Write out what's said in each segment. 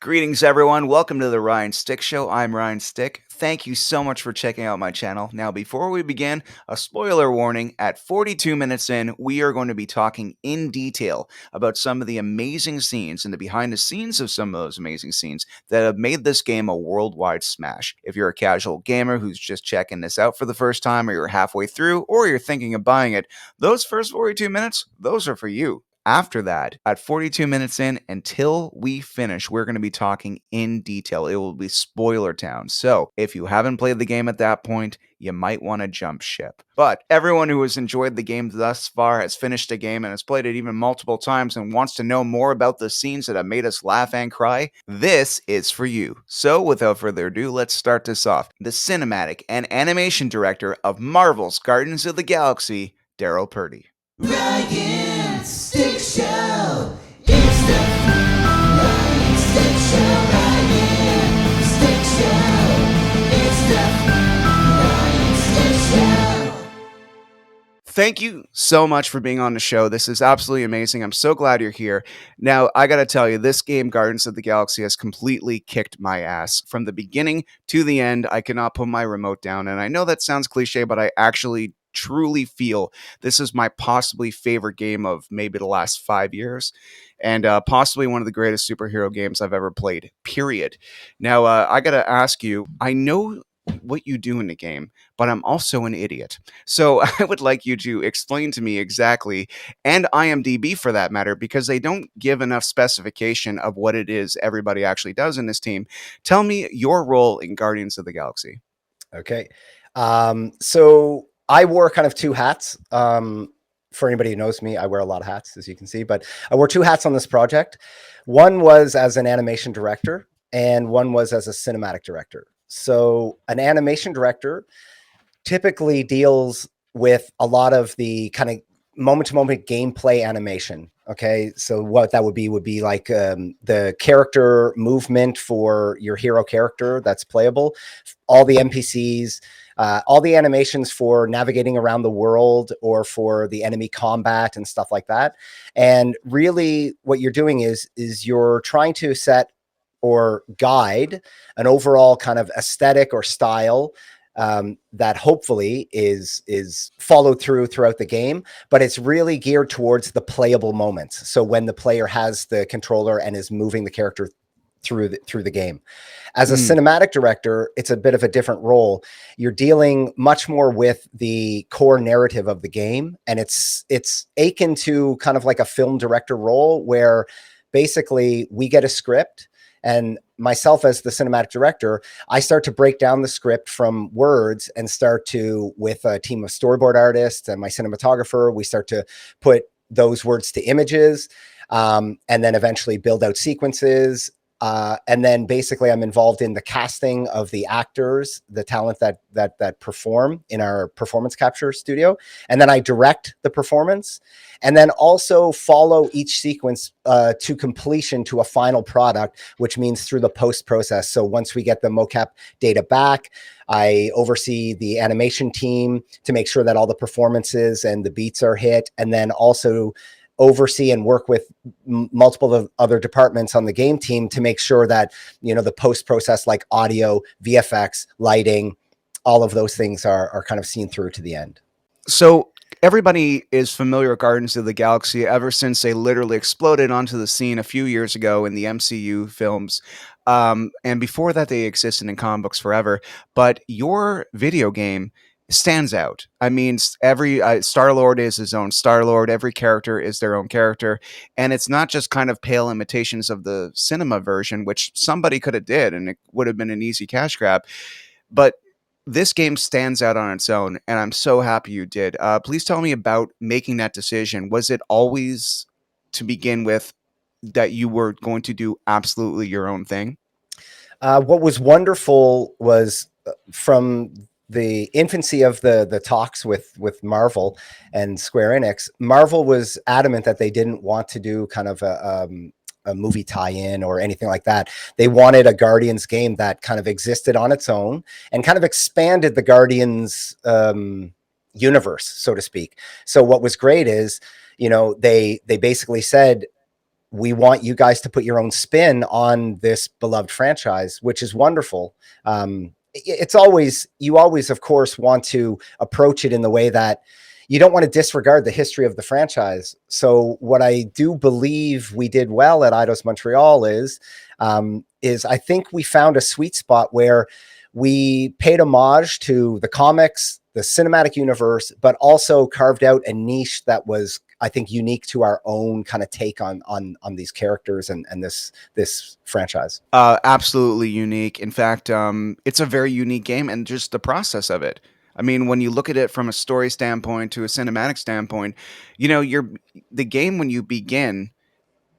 Greetings, everyone. Welcome to the Ryan Stick Show. I'm Ryan Stick. Thank you so much for checking out my channel. Now, before we begin, a spoiler warning. At 42 minutes in, we are going to be talking in detail about some of the amazing scenes and the behind the scenes of some of those amazing scenes that have made this game a worldwide smash. If you're a casual gamer who's just checking this out for the first time, or you're halfway through, or you're thinking of buying it, those first 42 minutes, those are for you. After that, at 42 minutes in, until we finish, we're going to be talking in detail. It will be spoiler town. So if you haven't played the game at that point, you might want to jump ship. But everyone who has enjoyed the game thus far, has finished a game and has played it even multiple times and wants to know more about the scenes that have made us laugh and cry, this is for you. So without further ado, let's start this off. The cinematic and animation director of Marvel's Guardians of the Galaxy, Darryl Purdy. Ryan Stick Show. It's the Ryan Stick Show. Ryan Stick Show. It's the Ryan Stick Show. Thank you so much for being on the show. This is absolutely amazing. I'm so glad you're here. Now, I got to tell you, this game, Guardians of the Galaxy, has completely kicked my ass. From the beginning to the end, I cannot put my remote down. And I know that sounds cliche, but I actually truly feel this is my possibly favorite game of maybe the last 5 years, and possibly one of the greatest superhero games I've ever played, period. Now, I got to ask you, I know what you do in the game, but I'm also an idiot. So I would like you to explain to me exactly, and IMDb for that matter, because they don't give enough specification of what it is everybody actually does in this team. Tell me your role in Guardians of the Galaxy. Okay. So I wore kind of two hats. For anybody who knows me, I wear a lot of hats, as you can see, but I wore two hats on this project. One was as an animation director, and one was as a cinematic director. So an animation director typically deals with a lot of the kind of moment-to-moment gameplay animation. Okay, so what that would be like the character movement for your hero character that's playable, all the NPCs, all the animations for navigating around the world or for the enemy combat and stuff like that. And really what you're doing is you're trying to set or guide an overall kind of aesthetic or style that hopefully is followed throughout the game, but it's really geared towards the playable moments. So when the player has the controller and is moving the character through the game. As a cinematic director, it's a bit of a different role. You're dealing much more with the core narrative of the game, and it's akin to kind of like a film director role where basically we get a script. And myself as the cinematic director, I start to break down the script from words and start to, with a team of storyboard artists and my cinematographer, we start to put those words to images, and then eventually build out sequences. And then basically I'm involved in the casting of the actors, the talent that perform in our performance capture studio. And then I direct the performance and then also follow each sequence to completion to a final product, which means through the post process. So once we get the mocap data back, I oversee the animation team to make sure that all the performances and the beats are hit. And then also oversee and work with multiple other departments on the game team to make sure that, you know, the post process like audio, VFX, lighting, all of those things are kind of seen through to the end. So everybody is familiar with Guardians of the Galaxy ever since they literally exploded onto the scene a few years ago in the MCU films. And before that, they existed in comic books forever. But your video game stands out. I mean, every Star-Lord is his own Star-Lord. Every character is their own character. And it's not just kind of pale imitations of the cinema version, which somebody could have did, and it would have been an easy cash grab. But this game stands out on its own, and I'm so happy you did. Please tell me about making that decision. Was it always, to begin with, that you were going to do absolutely your own thing? What was wonderful was from the infancy of the talks with Marvel and Square Enix, Marvel was adamant that they didn't want to do kind of a movie tie-in or anything like that. They wanted a Guardians game that kind of existed on its own and kind of expanded the Guardians universe, so to speak. So what was great is, you know, they basically said, we want you guys to put your own spin on this beloved franchise, which is wonderful. It's always, you always, of course, want to approach it in the way that you don't want to disregard the history of the franchise. So what I do believe we did well at Eidos Montreal is I think we found a sweet spot where we paid homage to the comics, the cinematic universe, but also carved out a niche that was, I think, unique to our own kind of take on these characters and this franchise. Absolutely unique. In fact, it's a very unique game, and just the process of it. I mean, when you look at it from a story standpoint to a cinematic standpoint, you're the game when you begin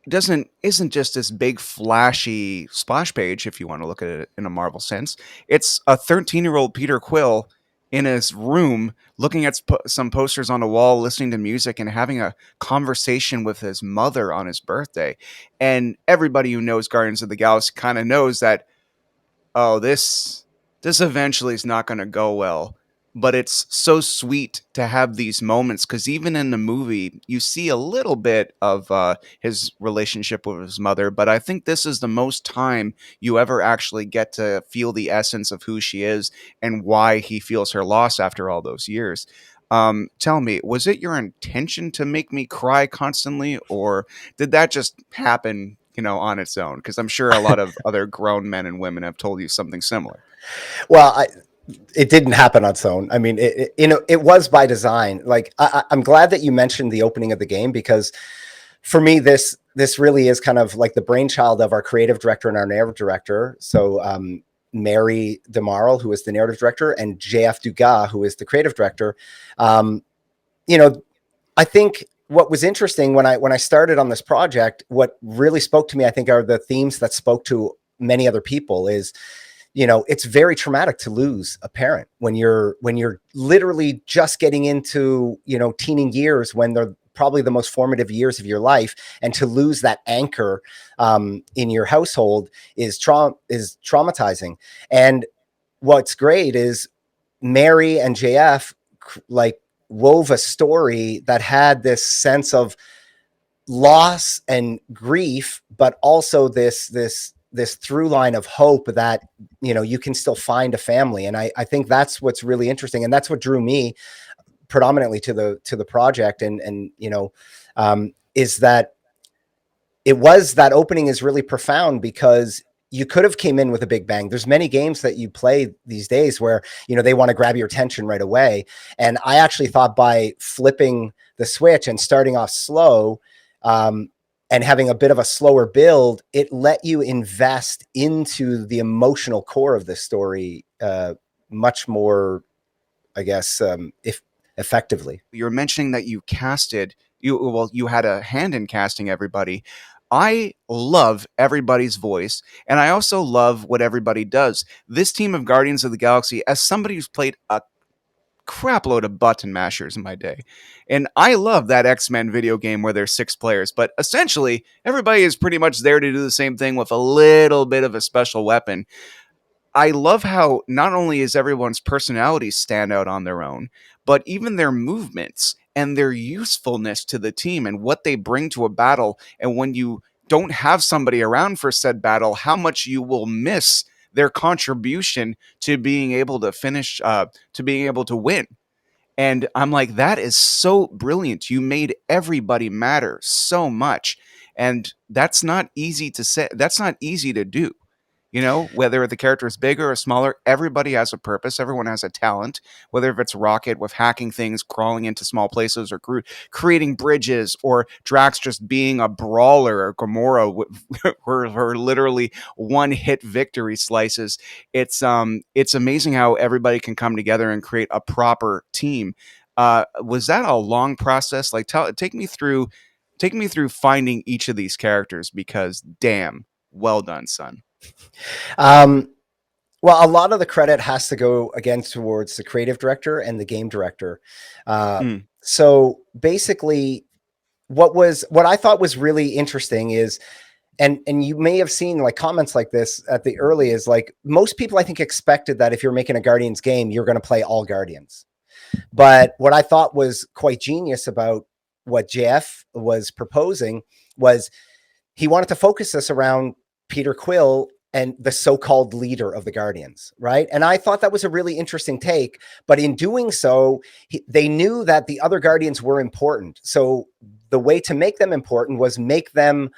doesn't isn't just this big flashy splash page, if you want to look at it in a Marvel sense. It's a 13-year-old Peter Quill in his room looking at some posters on a wall, listening to music, and having a conversation with his mother on his birthday. And everybody who knows Guardians of the Galaxy kind of knows that, oh, this eventually is not going to go well. But it's so sweet to have these moments, because even in the movie, you see a little bit of his relationship with his mother. But I think this is the most time you ever actually get to feel the essence of who she is and why he feels her loss after all those years. Tell me, was it your intention to make me cry constantly, or did that just happen, on its own? Because I'm sure a lot of other grown men and women have told you something similar. Well, it didn't happen on its own. I mean, it was by design. Like, I'm glad that you mentioned the opening of the game, because for me, this really is kind of like the brainchild of our creative director and our narrative director. So Mary DeMarle, who is the narrative director, and JF Dugas, who is the creative director. I think what was interesting when I started on this project, what really spoke to me, I think, are the themes that spoke to many other people. Is, it's very traumatic to lose a parent when you're literally just getting into, teening years, when they're probably the most formative years of your life, and to lose that anchor in your household is traumatizing. And what's great is Mary and JF like wove a story that had this sense of loss and grief, but also this through line of hope that, you can still find a family. And I think that's what's really interesting. And that's what drew me predominantly to the project. And is that it was, that opening is really profound, because you could have came in with a big bang. There's many games that you play these days where, they want to grab your attention right away. And I actually thought by flipping the switch and starting off slow, and having a bit of a slower build, it let you invest into the emotional core of the story much more, I guess, if effectively. You're mentioning that you had a hand in casting everybody. I love everybody's voice, and I also love what everybody does. This team of Guardians of the Galaxy, as somebody who's played a crapload of button mashers in my day, and I love that X-Men video game where there's 6 players, but essentially everybody is pretty much there to do the same thing with a little bit of a special weapon. I love how not only is everyone's personalities stand out on their own, but even their movements and their usefulness to the team and what they bring to a battle. And when you don't have somebody around for said battle, how much you will miss their contribution to being able to finish, to being able to win. And I'm like, that is so brilliant. You made everybody matter so much. And that's not easy to say. That's not easy to do. Whether the character is bigger or smaller, everybody has a purpose. Everyone has a talent, whether if it's Rocket with hacking things, crawling into small places, or creating bridges, or Drax just being a brawler, or Gamora with her literally one-hit victory slices. It's amazing how everybody can come together and create a proper team. Was that a long process? Like, take me through finding each of these characters, because damn, well done, son. Um, well, a lot of the credit has to go again towards the creative director and the game director. So basically, what I thought was really interesting is, and you may have seen like comments like this at the early, is like, most people I think expected that if you're making a Guardians game, you're going to play all Guardians. But what I thought was quite genius about what JF was proposing was, he wanted to focus this around Peter Quill and the so-called leader of the Guardians, right? And I thought that was a really interesting take, but in doing so, they knew that the other Guardians were important. So the way to make them important was make them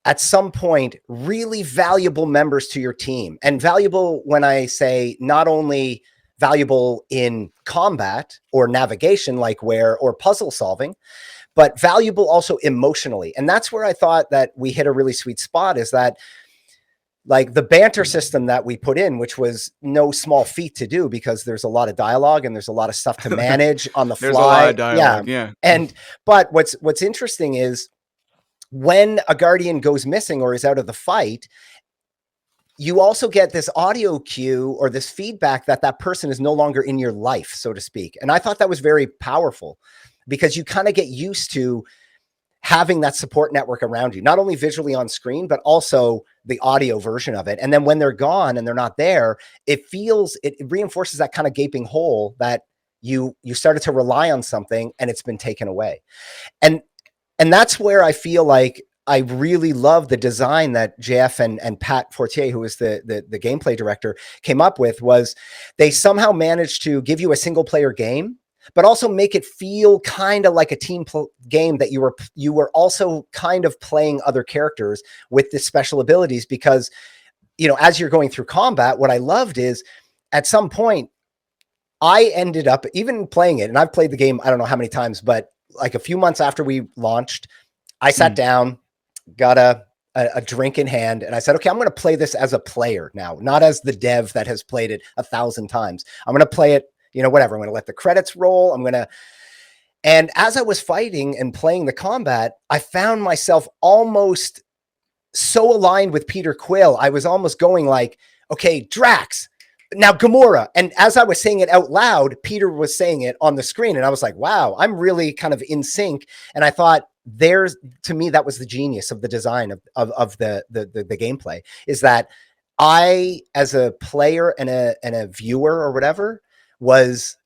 at some point really valuable members to your team. And valuable, when I say not only valuable in combat or navigation, like or puzzle solving, but valuable also emotionally. And that's where I thought that we hit a really sweet spot, is that like the banter system that we put in, which was no small feat to do, because there's a lot of dialogue and there's a lot of stuff to manage on the There's fly. a lot of dialogue, yeah. But what's interesting is when a Guardian goes missing or is out of the fight, you also get this audio cue or this feedback that that person is no longer in your life, so to speak. And I thought that was very powerful, because you kind of get used to having that support network around you, not only visually on screen, but also the audio version of it. And then when they're gone and they're not there, it reinforces that kind of gaping hole that you started to rely on something and it's been taken away. And that's where I feel like I really love the design that JF and Pat Fortier, who is the gameplay director, came up with. Was they somehow managed to give you a single player game, but also make it feel kind of like a team game, that you were also kind of playing other characters with the special abilities. Because, as you're going through combat, what I loved is at some point I ended up even playing it, and I've played the game, I don't know how many times, but like a few months after we launched, I sat down, got a drink in hand, and I said, okay, I'm going to play this as a player now, not as the dev that has played it 1,000 times. I'm going to play it, whatever. I'm going to let the credits roll. And as I was fighting and playing the combat, I found myself almost so aligned with Peter Quill. I was almost going like, okay, Drax, now Gamora. And as I was saying it out loud, Peter was saying it on the screen. And I was like, wow, I'm really kind of in sync. And I thought, to me, that was the genius of the design of the gameplay, is that I, as a player and a viewer or whatever, was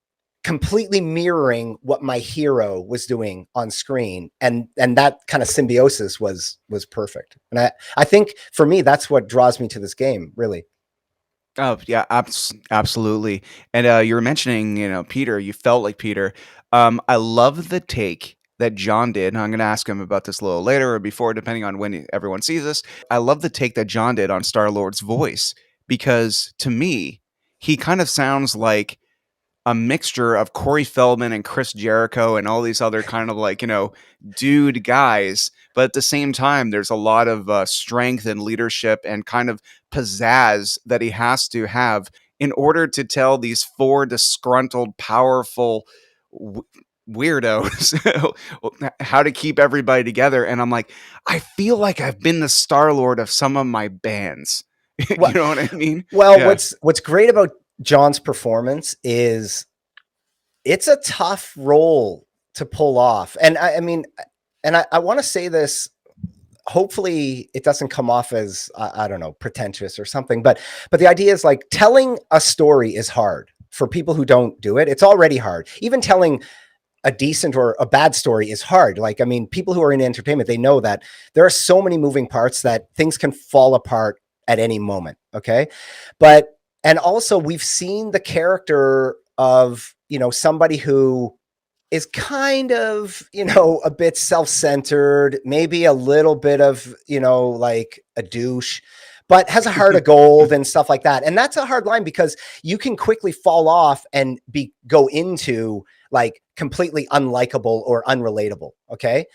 completely mirroring what my hero was doing on screen. And that kind of symbiosis was perfect. And I think for me, that's what draws me to this game, really. Oh yeah, absolutely. And you were mentioning, Peter. You felt like Peter. I love the take that John did. And I'm going to ask him about this a little later or before, depending on when everyone sees this. I love the take that John did on Star-Lord's voice, because to me, he kind of sounds like a mixture of Corey Feldman and Chris Jericho and all these other kind of like, dude guys. But at the same time, there's a lot of strength and leadership and kind of pizzazz that he has to have in order to tell these four disgruntled, powerful weirdos how to keep everybody together. And I'm like, I feel like I've been the Star-Lord of some of my bands. You know what I mean? Well, yeah. What's great about John's performance is it's a tough role to pull off. And I mean, and I want to say this, hopefully it doesn't come off as, I don't know, pretentious or something, but the idea is like telling a story is hard for people who don't do it. It's already hard. Even telling a decent or a bad story is hard. Like, I mean, people who are in entertainment, they know that there are so many moving parts that things can fall apart at any moment. Okay. And also we've seen the character of, somebody who is kind of, a bit self-centered, maybe a little bit of, like a douche, but has a heart of gold and stuff like that. And that's a hard line, because you can quickly fall off and go into like completely unlikable or unrelatable. Okay.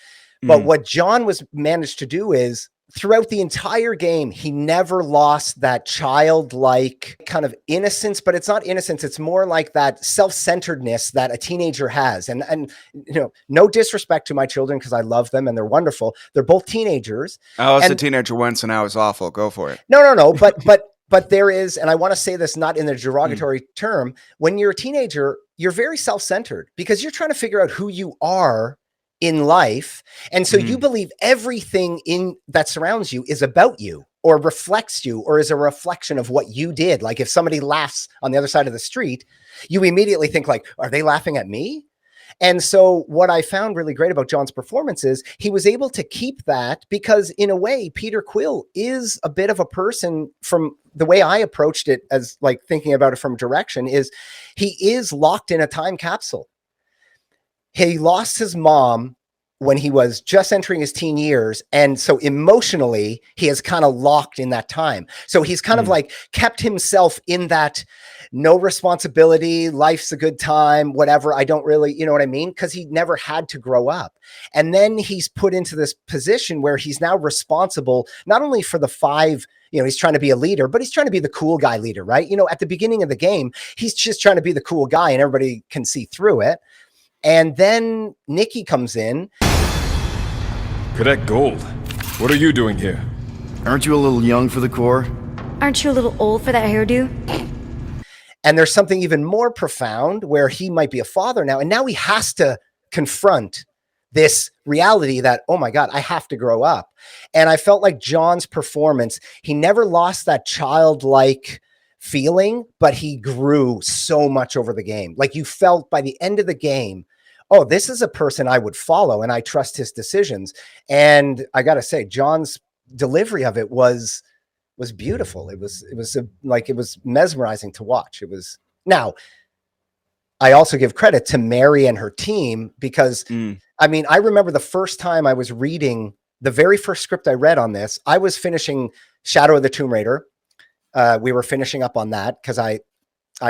But what John managed to do is, throughout the entire game, he never lost that childlike kind of innocence, but it's not innocence. It's more like that self-centeredness that a teenager has. And no disrespect to my children, because I love them and they're wonderful. They're both teenagers. I was a teenager once and I was awful. Go for it. No. But there is, and I want to say this not in a derogatory term, when you're a teenager, you're very self-centered, because you're trying to figure out who you are in life. And so you believe everything that surrounds you is about you, or reflects you, or is a reflection of what you did. Like if somebody laughs on the other side of the street, you immediately think like, are they laughing at me? And so what I found really great about John's performance is he was able to keep that, because in a way, Peter Quill is a bit of a person, from the way I approached it, as like thinking about it from direction, is he is locked in a time capsule. He lost his mom when he was just entering his teen years. And so emotionally, he is kind of locked in that time. So he's kind of like kept himself in that no responsibility, life's a good time, whatever. I don't really, you know what I mean? Because he never had to grow up. And then he's put into this position where he's now responsible, not only for the 5, he's trying to be a leader, but he's trying to be the cool guy leader, right? At the beginning of the game, he's just trying to be the cool guy and everybody can see through it. And then Nikki comes in. Cadet Gold, what are you doing here? Aren't you a little young for the Corps? Aren't you a little old for that hairdo? And there's something even more profound where he might be a father now. And now he has to confront this reality that, oh my God, I have to grow up. And I felt like John's performance, he never lost that childlike feeling, but he grew so much over the game. Like you felt by the end of the game, oh, this is a person I would follow and I trust his decisions. And I got to say, John's delivery of it was beautiful. It was mesmerizing to watch. It was. Now, I also give credit to Mary and her team, because I mean, I remember the first time I was reading the very first script I read on this, I was finishing Shadow of the Tomb Raider. We were finishing up on that because I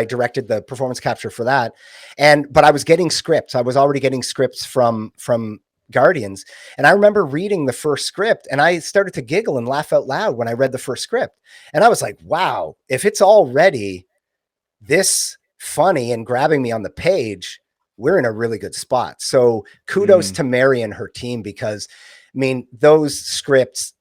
directed the performance capture for that. But I was getting scripts. I was already getting scripts from Guardians. And I remember reading the first script and I started to giggle and laugh out loud when I read the first script. And I was like, wow, if it's already this funny and grabbing me on the page, we're in a really good spot. So kudos to Mary and her team, because I mean, those scripts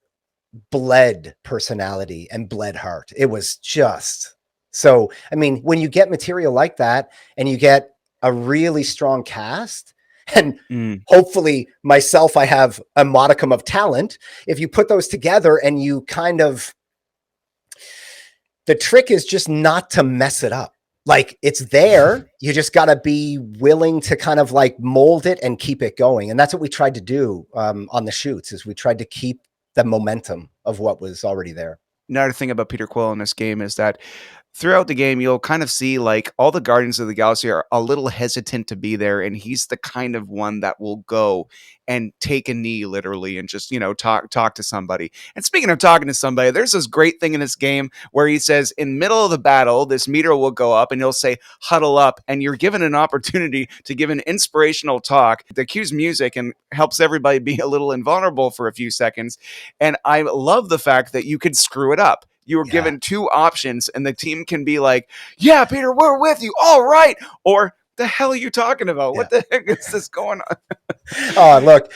bled personality and bled heart. It was just so, I mean, when you get material like that and you get a really strong cast, and hopefully myself, I have a modicum of talent. If you put those together and you kind of, the trick is just not to mess it up. Like it's there. You just got to be willing to kind of like mold it and keep it going. And that's what we tried to do on the shoots, is we tried to keep the momentum of what was already there. Another thing about Peter Quill in this game is that throughout the game, you'll kind of see like all the Guardians of the Galaxy are a little hesitant to be there. And he's the kind of one that will go and take a knee literally and just, talk to somebody. And speaking of talking to somebody, there's this great thing in this game where he says in middle of the battle, this meter will go up and he'll say, huddle up. And you're given an opportunity to give an inspirational talk that cues music and helps everybody be a little invulnerable for a few seconds. And I love the fact that you could screw it up. You were given 2 options and the team can be like, yeah, Peter, we're with you. All right. Or the hell are you talking about? What the heck is this going on? Oh, look,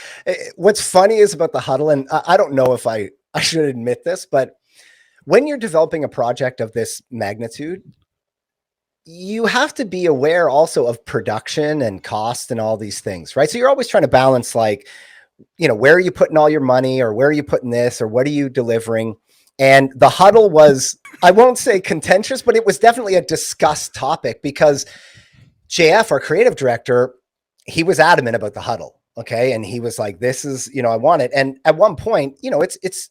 what's funny is about the huddle. And I don't know if I should admit this, but when you're developing a project of this magnitude, you have to be aware also of production and cost and all these things, right? So you're always trying to balance, like, where are you putting all your money, or where are you putting this, or what are you delivering? And the huddle was, I won't say contentious, but it was definitely a discussed topic, because JF, our creative director, he was adamant about the huddle. Okay. And he was like, this is, I want it. And at one point, it's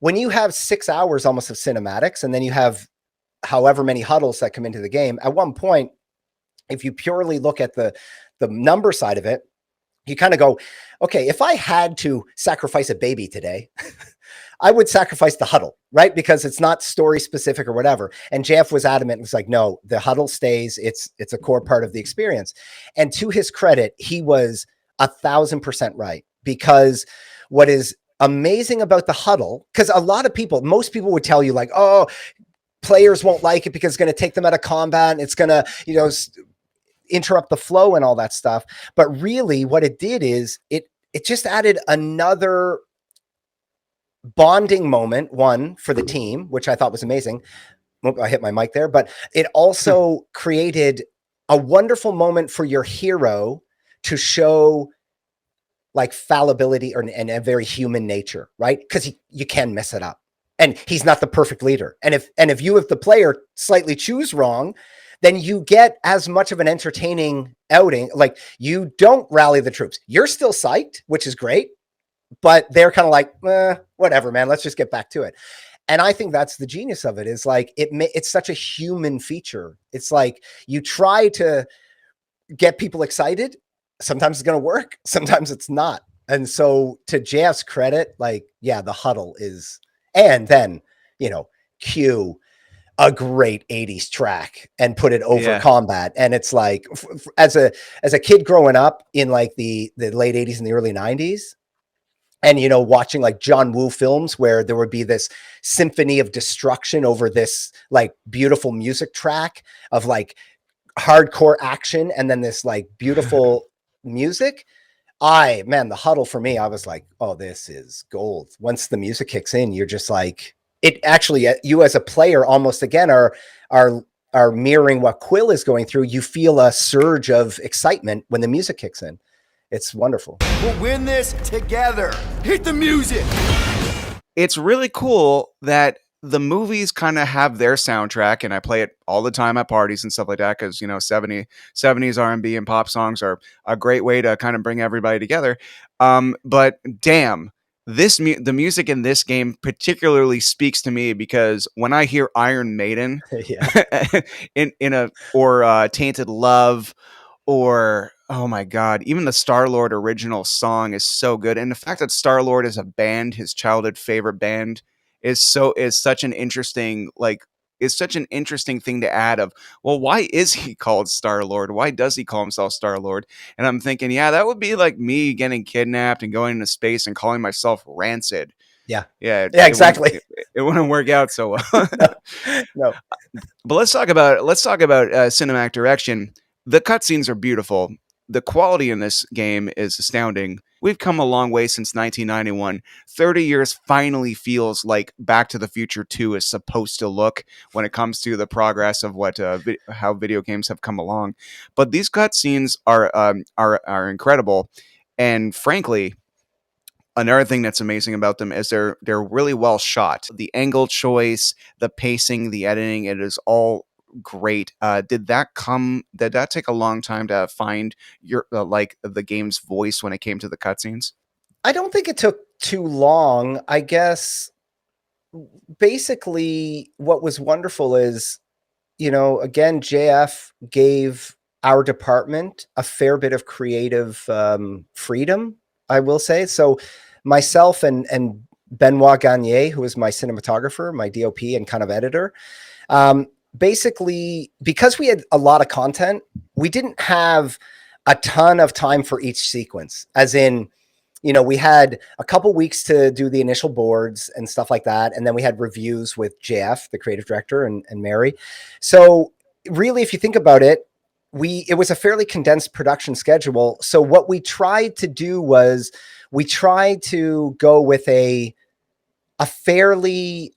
when you have 6 hours almost of cinematics, and then you have however many huddles that come into the game, at one point, if you purely look at the number side of it, you kind of go, okay, if I had to sacrifice a baby today, I would sacrifice the huddle, right? Because it's not story specific or whatever. And JF was adamant. It was like, no, the huddle stays. It's a core part of the experience. And to his credit, he was 1,000% right, because what is amazing about the huddle, because most people would tell you like, oh, players won't like it because it's going to take them out of combat. And it's going to, interrupt the flow and all that stuff. But really what it did is it just added another bonding moment, one for the team, which I thought was amazing. I hit my mic there, but it also created a wonderful moment for your hero to show like fallibility and a very human nature, right? Because you can mess it up, and he's not the perfect leader. And if you, the player, slightly choose wrong, then you get as much of an entertaining outing. Like, you don't rally the troops. You're still psyched, which is great, but they're kind of like, whatever, man, let's just get back to it. And I think that's the genius of it, is like, it's such a human feature. It's like, you try to get people excited. Sometimes it's going to work. Sometimes it's not. And so, to JF's credit, like, yeah, the huddle is, and then, cue a great 80s track and put it over combat. And it's like, as a kid growing up in like the late 80s and the early 90s, and, watching like John Woo films where there would be this symphony of destruction over this like beautiful music track of like hardcore action, and then this like beautiful music. The huddle for me, I was like, oh, this is gold. Once the music kicks in, you're just like, it actually, you as a player almost again are mirroring what Quill is going through. You feel a surge of excitement when the music kicks in. It's wonderful. We'll win this together. Hit the music. It's really cool that the movies kind of have their soundtrack, and I play it all the time at parties and stuff like that, because 70s R&B and pop songs are a great way to kind of bring everybody together. But damn, the music in this game particularly speaks to me, because when I hear Iron Maiden or Tainted Love, or oh my god, even the Star-Lord original song is so good. And the fact that Star-Lord is a band, his childhood favorite band, is such an interesting thing to add of, well, why is he called Star-Lord? Why does he call himself Star-Lord? And I'm thinking, yeah, that would be like me getting kidnapped and going into space and calling myself Rancid. Yeah, exactly. It wouldn't work out so well. No. But let's talk about cinematic direction. The cutscenes are beautiful. The quality in this game is astounding. We've come a long way since 1991. 30 years finally feels like Back to the Future 2 is supposed to look when it comes to the progress of how video games have come along. But these cutscenes are incredible, and frankly, another thing that's amazing about them is they're really well shot. The angle choice, the pacing, the editing, it is all great. Did that take a long time to find your the game's voice when it came to the cutscenes? I don't think it took too long. I guess basically what was wonderful is, again, JF gave our department a fair bit of creative freedom, I will say. So myself and Benoit Gagné, who is my cinematographer, my DOP and kind of editor, basically, because we had a lot of content, we didn't have a ton of time for each sequence, as in, we had a couple weeks to do the initial boards and stuff like that. And then we had reviews with JF, the creative director, and Mary. So really, if you think about it, it was a fairly condensed production schedule. So what we tried to do was we tried to go with a fairly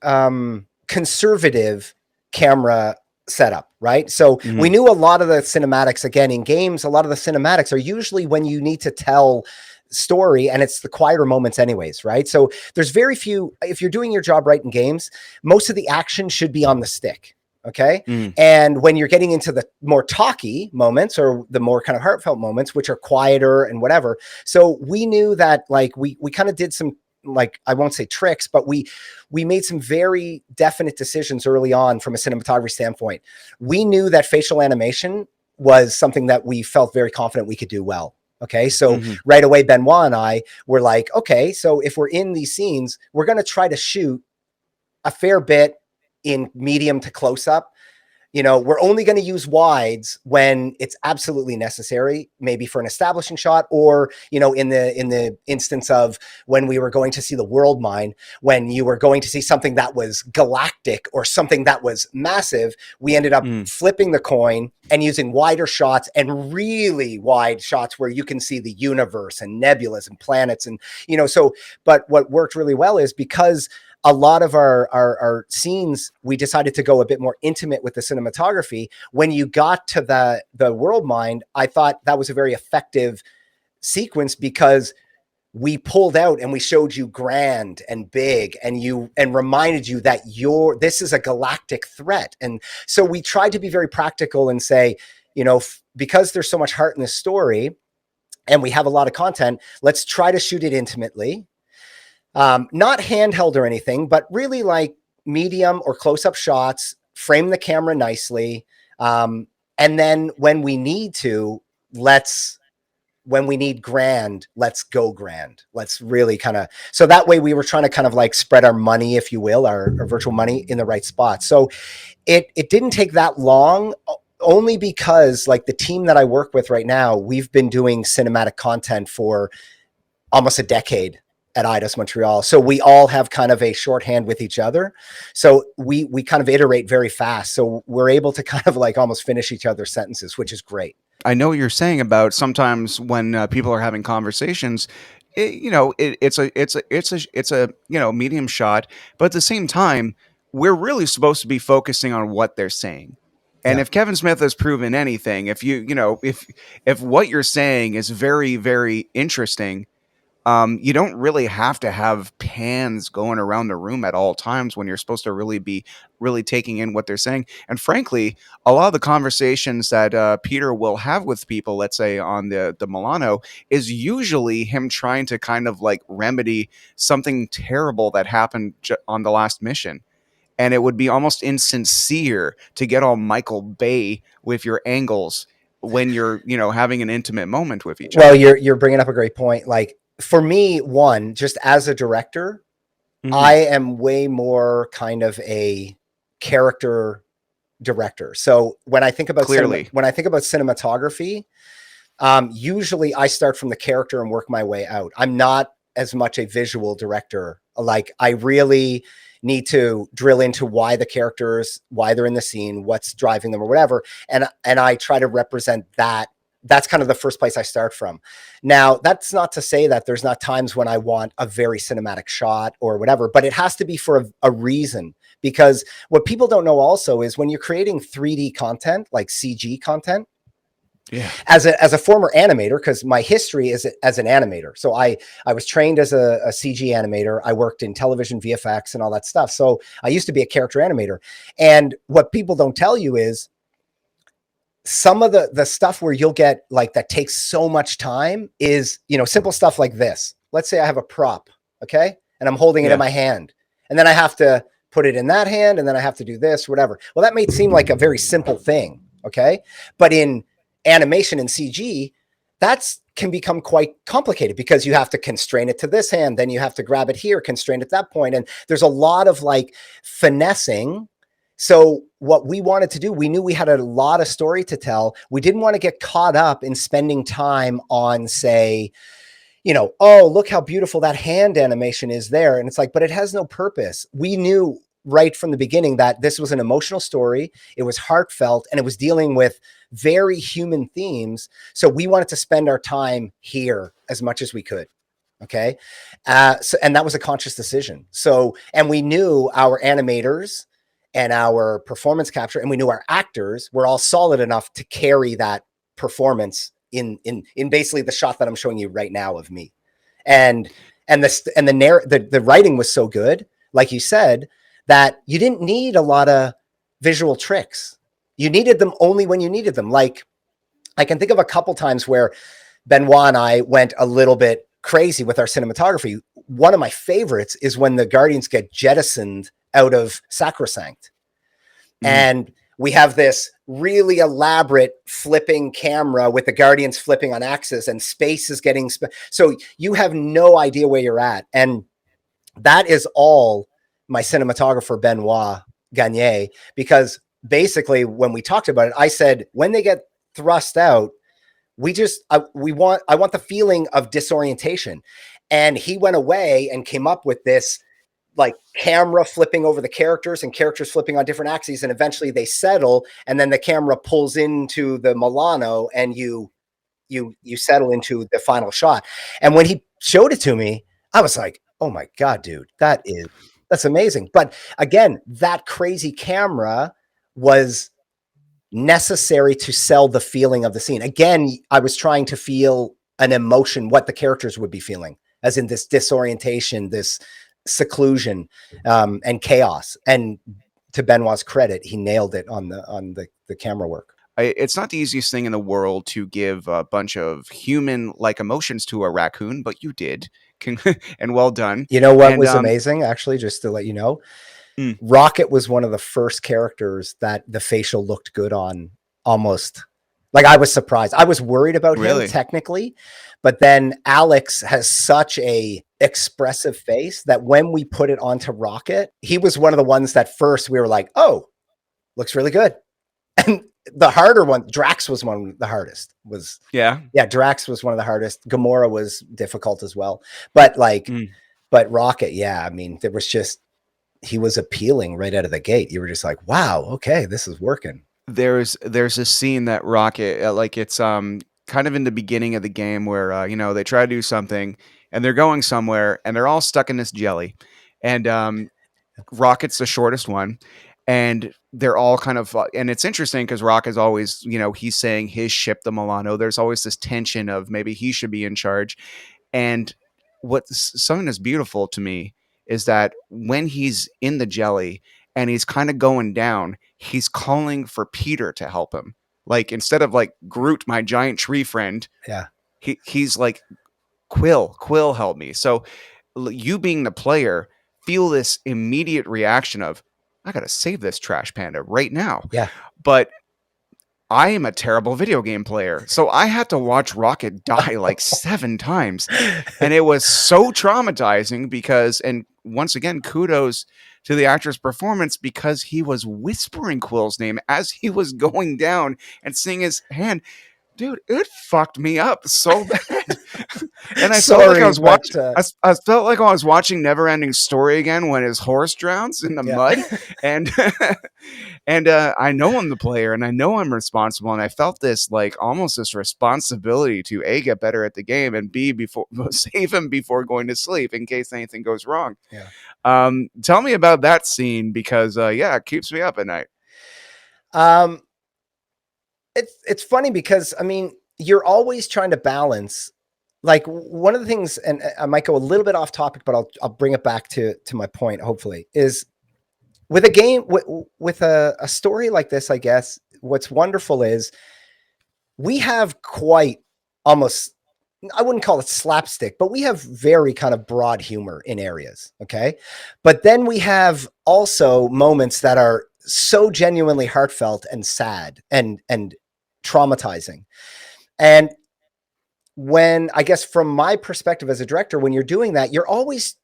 conservative camera setup, right? So we knew a lot of the cinematics, again, in games, a lot of the cinematics are usually when you need to tell story, and it's the quieter moments anyways, right? So there's very few, if you're doing your job right in games, most of the action should be on the stick. Okay. And when you're getting into the more talky moments, or the more kind of heartfelt moments, which are quieter and whatever. So we knew that, like, we kind of did some, like, I won't say tricks, but we made some very definite decisions early on from a cinematography standpoint. We knew that facial animation was something that we felt very confident we could do well. Okay. So right away, Benoit and I were like, okay, so if we're in these scenes, we're going to try to shoot a fair bit in medium to close up. We're only going to use wides when it's absolutely necessary, maybe for an establishing shot, or, in the instance of when we were going to see the world mine, when you were going to see something that was galactic or something that was massive, we ended up flipping the coin and using wider shots and really wide shots where you can see the universe and nebulas and planets. And, but what worked really well is because a lot of our scenes, we decided to go a bit more intimate with the cinematography. When you got to the world mind, I thought that was a very effective sequence, because we pulled out and we showed you grand and big, and reminded you that this is a galactic threat. And so we tried to be very practical and say, because there's so much heart in this story and we have a lot of content, let's try to shoot it intimately. Not handheld or anything, but really like medium or close-up shots, frame the camera nicely. And then when we need to, when we need grand, let's go grand. Let's really so that way we were trying to kind of like spread our money, if you will, our virtual money in the right spot. So it didn't take that long, only because like the team that I work with right now, we've been doing cinematic content for almost a decade at Eidos Montreal. So we all have kind of a shorthand with each other. So we kind of iterate very fast. So we're able to kind of like almost finish each other's sentences, which is great. I know what you're saying about sometimes when people are having conversations, it's a medium shot, but at the same time, we're really supposed to be focusing on what they're saying. And Yeah. if Kevin Smith has proven anything, if if what you're saying is very, very interesting, you don't really have to have pans going around the room at all times when you're supposed to really be really taking in what they're saying. And frankly, a lot of the conversations that Peter will have with people, let's say on the Milano, is usually him trying to kind of like remedy something terrible that happened on the last mission. And it would be almost insincere to get all Michael Bay with your angles when you're, having an intimate moment with each other. Well, you're bringing up a great point. Like for me, one, just as a director, I am way more kind of a character director. So when I think about cinematography, usually I start from the character and work my way out. I'm not as much a visual director. Like I really need to drill into why the characters, why they're in the scene, what's driving them or whatever. And I try to represent that. That's kind of the first place I start from. Now, that's not to say that there's not times when I want a very cinematic shot or whatever, but it has to be for a reason. Because what people don't know also is when you're creating 3D content, like CG content, yeah. As a former animator, because my history is as an animator. So I was trained as a CG animator. I worked in television, VFX, and all that stuff. So I used to be a character animator. And what people don't tell you is some of the stuff where you'll get like that takes so much time is, simple stuff like this. Let's say I have a prop, okay? And I'm holding it in my hand. And then I have to put it in that hand, and then I have to do this, whatever. Well, that may seem like a very simple thing, okay? But in animation and CG, can become quite complicated because you have to constrain it to this hand, then you have to grab it here, constrain it at that point. And there's a lot of like finessing. So what we wanted to do, we knew we had a lot of story to tell. We didn't want to get caught up in spending time on, say, oh, look how beautiful that hand animation is there. And it's like, but it has no purpose. We knew right from the beginning that this was an emotional story. It was heartfelt, and it was dealing with very human themes. So we wanted to spend our time here as much as we could. Okay. And that was a conscious decision. So, and we knew our animators and our performance capture, and we knew our actors were all solid enough to carry that performance in basically the shot that I'm showing you right now of me. And the writing was so good, like you said, that you didn't need a lot of visual tricks. You needed them only when you needed them. Like I can think of a couple times where Benoit and I went a little bit crazy with our cinematography. One of my favorites is when the Guardians get jettisoned out of Sacrosanct. And we have this really elaborate flipping camera with the Guardians flipping on axis, and space is getting so you have no idea where you're at. And that is all my cinematographer, Benoit Gagné, because basically when we talked about it, I said, when they get thrust out, I want the feeling of disorientation. And he went away and came up with this like camera flipping over the characters and characters flipping on different axes. And eventually they settle, and then the camera pulls into the Milano, and you settle into the final shot. And when he showed it to me, I was like, oh my God, dude, that's amazing. But again, that crazy camera was necessary to sell the feeling of the scene. Again, I was trying to feel an emotion, what the characters would be feeling as in this disorientation, this seclusion, and chaos. And to Benoit's credit, he nailed it on the camera work. It's not the easiest thing in the world to give a bunch of human-like emotions to a raccoon, but you did. And well done. You know what And was amazing, actually, just to let you know? Mm. Rocket was one of the first characters that the facial looked good on, almost. Like, I was surprised. I was worried about him Really? technically, but then Alex has such a expressive face that when we put it onto Rocket, he was one of the ones that first we were like, oh, looks really good. And the harder one, Drax was one of the hardest. Yeah. Drax was one of the hardest. Gamora was difficult as well. But like, Mm. but Rocket, yeah, I mean, there was just, he was appealing right out of the gate. You were just like, wow, okay, this is working. There's a scene that Rocket, like it's kind of in the beginning of the game where you know, they try to do something and they're going somewhere and they're all stuck in this jelly, and Rocket's the shortest one, and they're all kind of and it's interesting because Rock is always, you know, he's saying his ship, the Milano. There's always this tension of maybe he should be in charge. And something that's beautiful to me is that when he's in the jelly and he's kind of going down, he's calling for Peter to help him. Like, instead of like Groot, my giant tree friend, Yeah. he's like, Quill, help me. So you being the player feel this immediate reaction of, I gotta save this trash panda right now. Yeah. But I am a terrible video game player, so I had to watch Rocket die like 7 times, and it was so traumatizing because, and once again, kudos to the actor's performance, because he was whispering Quill's name as he was going down and seeing his hand. Dude, it fucked me up so bad. And I felt like I was watching. I felt like I was watching Neverending Story again when his horse drowns in the mud, and and I know I'm the player, and I know I'm responsible, and I felt this like almost this responsibility to A, get better at the game, and B, before save him before going to sleep in case anything goes wrong. Yeah. Tell me about that scene, because yeah, it keeps me up at night. It's funny because, I mean, you're always trying to balance. Like, one of the things, and I might go a little bit off topic, but I'll bring it back to my point, hopefully, is with a game, with a story like this, I guess, what's wonderful is we have quite almost, I wouldn't call it slapstick, but we have very kind of broad humor in areas. Okay. But then we have also moments that are so genuinely heartfelt and sad and traumatizing. And when, I guess, from my perspective as a director, when you're doing that, you're always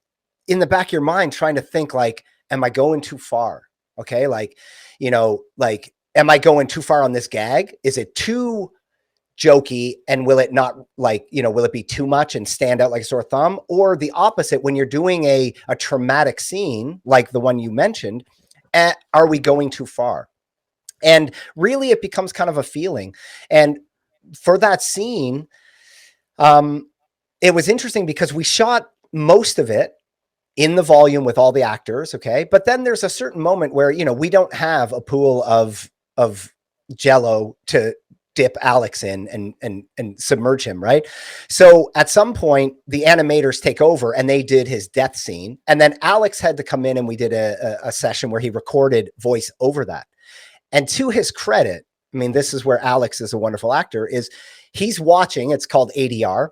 in the back of your mind trying to think like, am I going too far? Okay. Like, you know, like, am I going too far on this gag? Is it too jokey, and will it not, like, you know, will it be too much and stand out like a sore thumb? Or the opposite, when you're doing a traumatic scene like the one you mentioned, are we going too far? And really, it becomes kind of a feeling. And for that scene, it was interesting because we shot most of it in the volume with all the actors. Okay. But then there's a certain moment where, you know, we don't have a pool of Jello to dip Alex in and submerge him. Right. So at some point the animators take over and they did his death scene. And then Alex had to come in and we did a session where he recorded voice over that. And to his credit, I mean, this is where Alex is a wonderful actor, is he's watching, it's called ADR.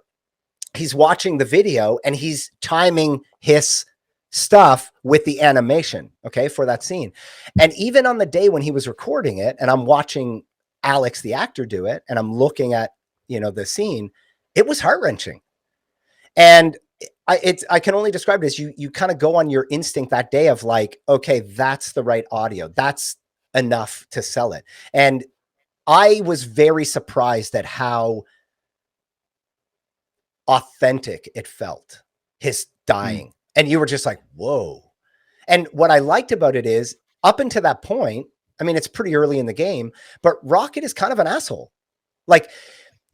He's watching the video and he's timing his stuff with the animation, okay, for that scene. And even on the day when he was recording it, and I'm watching Alex, the actor, do it, and I'm looking at, you know, the scene, it was heart-wrenching. And I can only describe it as you kind of go on your instinct that day of like, okay, that's the right audio. That's enough to sell it. And I was very surprised at how authentic it felt, his dying. And you were just like, whoa. And what I liked about it is, up until that point, I mean, it's pretty early in the game, but Rocket is kind of an asshole. Like,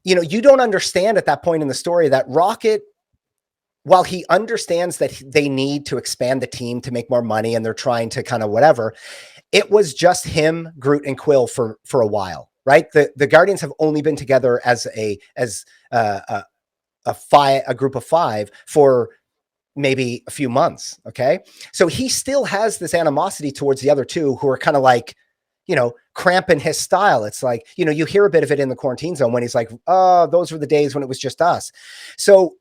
you know, you don't understand at that point in the story that Rocket, while he understands that they need to expand the team to make more money and they're trying to kind of whatever, it was just him, Groot, and Quill for a while, right? The Guardians have only been together as a a group of 5 for maybe a few months. Okay. So he still has this animosity towards the other 2 who are kind of like, cramping his style. It's like, you hear a bit of it in the Quarantine Zone when he's like, oh, those were the days when it was just us. So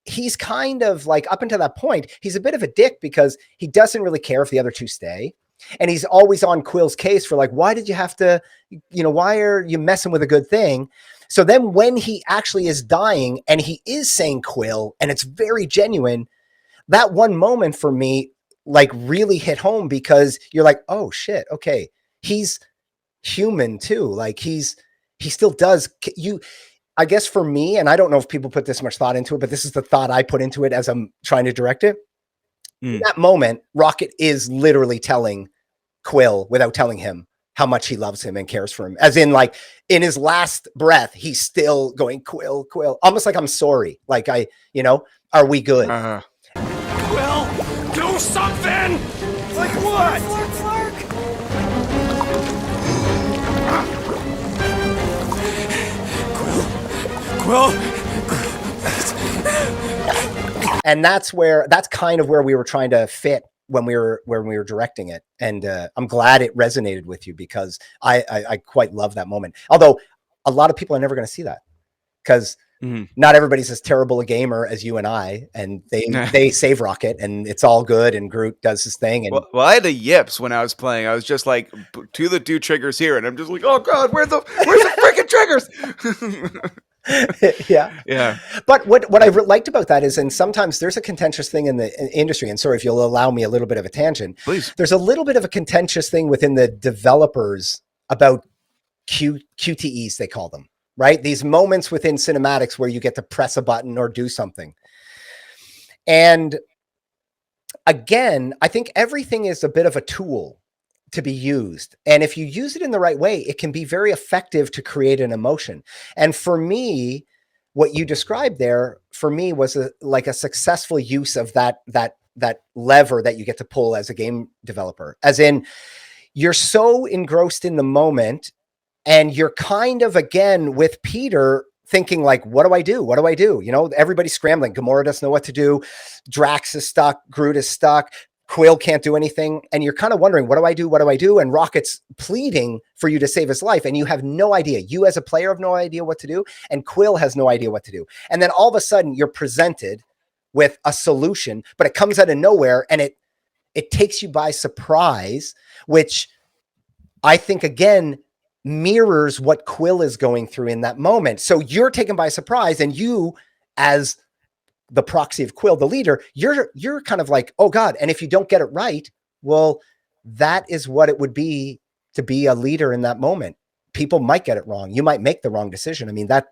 he's kind of like, up until that point, he's a bit of a dick because he doesn't really care if the other 2 stay. And he's always on Quill's case for like, why did you have to, why are you messing with a good thing? So then when he actually is dying and he is saying Quill and it's very genuine, that one moment for me, like, really hit home because you're like, oh shit. Okay. He's human too. Like he still does I guess for me, and I don't know if people put this much thought into it, but this is the thought I put into it as I'm trying to direct it. In that moment, Rocket is literally telling Quill without telling him how much he loves him and cares for him. As in, like, in his last breath, he's still going, Quill, almost like, I'm sorry. Like, are we good? Quill, do something! Like what? Quill? And that's kind of where we were trying to fit when we were directing it. And I'm glad it resonated with you because I quite love that moment. Although a lot of people are never going to see that because not everybody's as terrible a gamer as you and I, and they save Rocket and it's all good and Groot does his thing. And Well, I had the yips when I was playing. I was just like, to the 2 triggers here, and I'm just like, oh god, where's the freaking triggers? yeah. But what I liked about that is, and sometimes there's a contentious thing in the industry, and sorry if you'll allow me a little bit of a tangent. Please. There's a little bit of a contentious thing within the developers about QTEs, they call them, right? These moments within cinematics where you get to press a button or do something. And again, I think everything is a bit of a tool to be used. And if you use it in the right way, it can be very effective to create an emotion. And for me, what you described there for me was like a successful use of that lever that you get to pull as a game developer. As in, you're so engrossed in the moment and you're kind of, again, with Peter thinking like, what do I do? What do I do? Everybody's scrambling. Gamora doesn't know what to do. Drax is stuck. Groot is stuck. Quill can't do anything. And you're kind of wondering, what do I do? What do I do? And Rocket's pleading for you to save his life. And you have no idea. You as a player have no idea what to do. And Quill has no idea what to do. And then all of a sudden you're presented with a solution, but it comes out of nowhere and it takes you by surprise, which I think, again, mirrors what Quill is going through in that moment. So you're taken by surprise, and you, as the proxy of Quill, the leader, you're kind of like, oh God. And if you don't get it right, well, that is what it would be to be a leader in that moment. People might get it wrong. You might make the wrong decision. I mean, that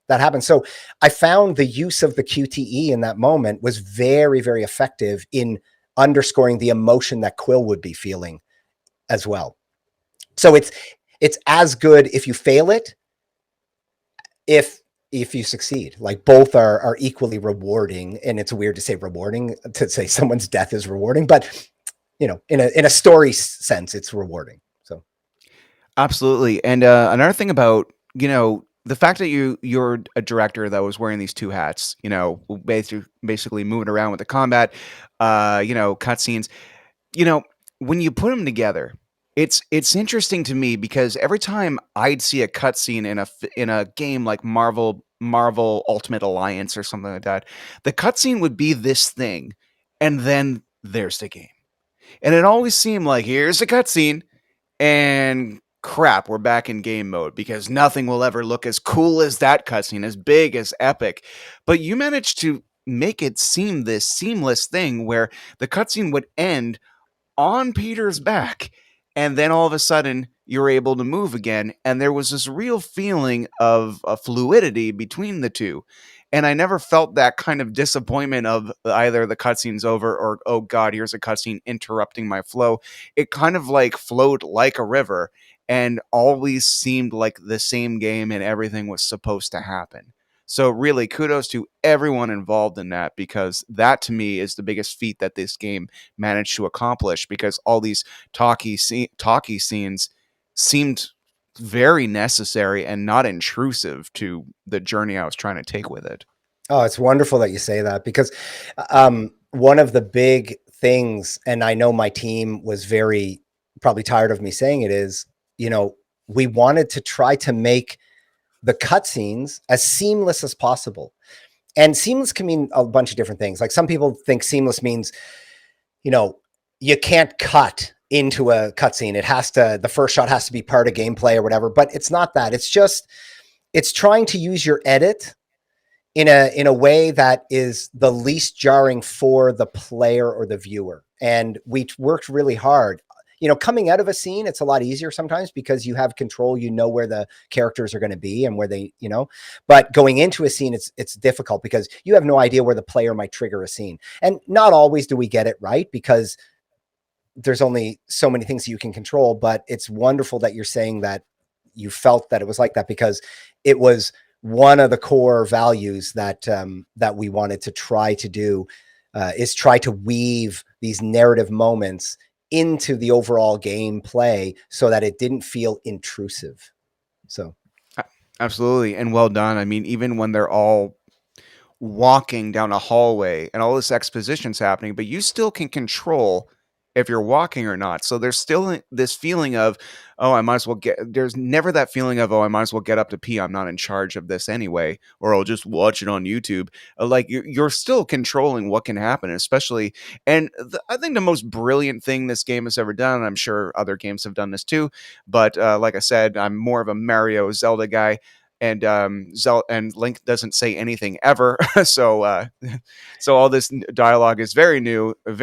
happens. So I found the use of the QTE in that moment was very, very effective in underscoring the emotion that Quill would be feeling as well. So it's as good if you fail it, if you succeed. Like, both are equally rewarding. And it's weird to say rewarding, to say someone's death is rewarding, but in a story sense, it's rewarding. So Absolutely. And another thing about, the fact that you're a director that was wearing these 2 hats, basically moving around with the combat, cutscenes, when you put them together, it's interesting to me because every time I'd see a cutscene in a game like Marvel Ultimate Alliance or something like that, the cutscene would be this thing, and then there's the game, and it always seemed like, here's a cutscene, and crap, we're back in game mode because nothing will ever look as cool as that cutscene, as big, as epic. But you managed to make it seem this seamless thing where the cutscene would end on Peter's back, and then all of a sudden you're able to move again, and there was this real feeling of a fluidity between the 2. And I never felt that kind of disappointment of either the cutscene's over or, oh god, here's a cutscene interrupting my flow. It kind of like flowed like a river and always seemed like the same game, and everything was supposed to happen. So really, kudos to everyone involved in that, because that to me is the biggest feat that this game managed to accomplish, because all these talky scenes seemed very necessary and not intrusive to the journey I was trying to take with it. Oh, it's wonderful that you say that because one of the big things, and I know my team was very probably tired of me saying it, is, you know, we wanted to try to make the cutscenes as seamless as possible. And seamless can mean a bunch of different things. Like some people think seamless means, you know, you can't cut into a cutscene. It has to, the first shot has to be part of gameplay or whatever, but it's not that. It's just, it's trying to use your edit in a way that is the least jarring for the player or the viewer. And we worked really hard. You know, coming out of a scene, it's a lot easier sometimes because you have control, you know where the characters are going to be and where they, you know, but going into a scene, it's difficult because you have no idea where the player might trigger a scene. And not always do we get it right because there's only so many things that you can control, but it's wonderful that you're saying that you felt that it was like that because it was one of the core values that that we wanted to try to do is try to weave these narrative moments into the overall gameplay so that it didn't feel intrusive. So Absolutely, and well done. I mean, even when they're all walking down a hallway and all this exposition's happening, but you still can control if you're walking or not. So there's still this feeling of, oh, I might as well get, there's never that feeling of, oh, I might as well get up to pee. I'm not in charge of this anyway, or I'll just watch it on YouTube. Like you're still controlling what can happen, especially. And I think the most brilliant thing this game has ever done, and I'm sure other games have done this too, but like I said, I'm more of a Mario Zelda guy, and and Link doesn't say anything ever. So so all this dialogue is very new, and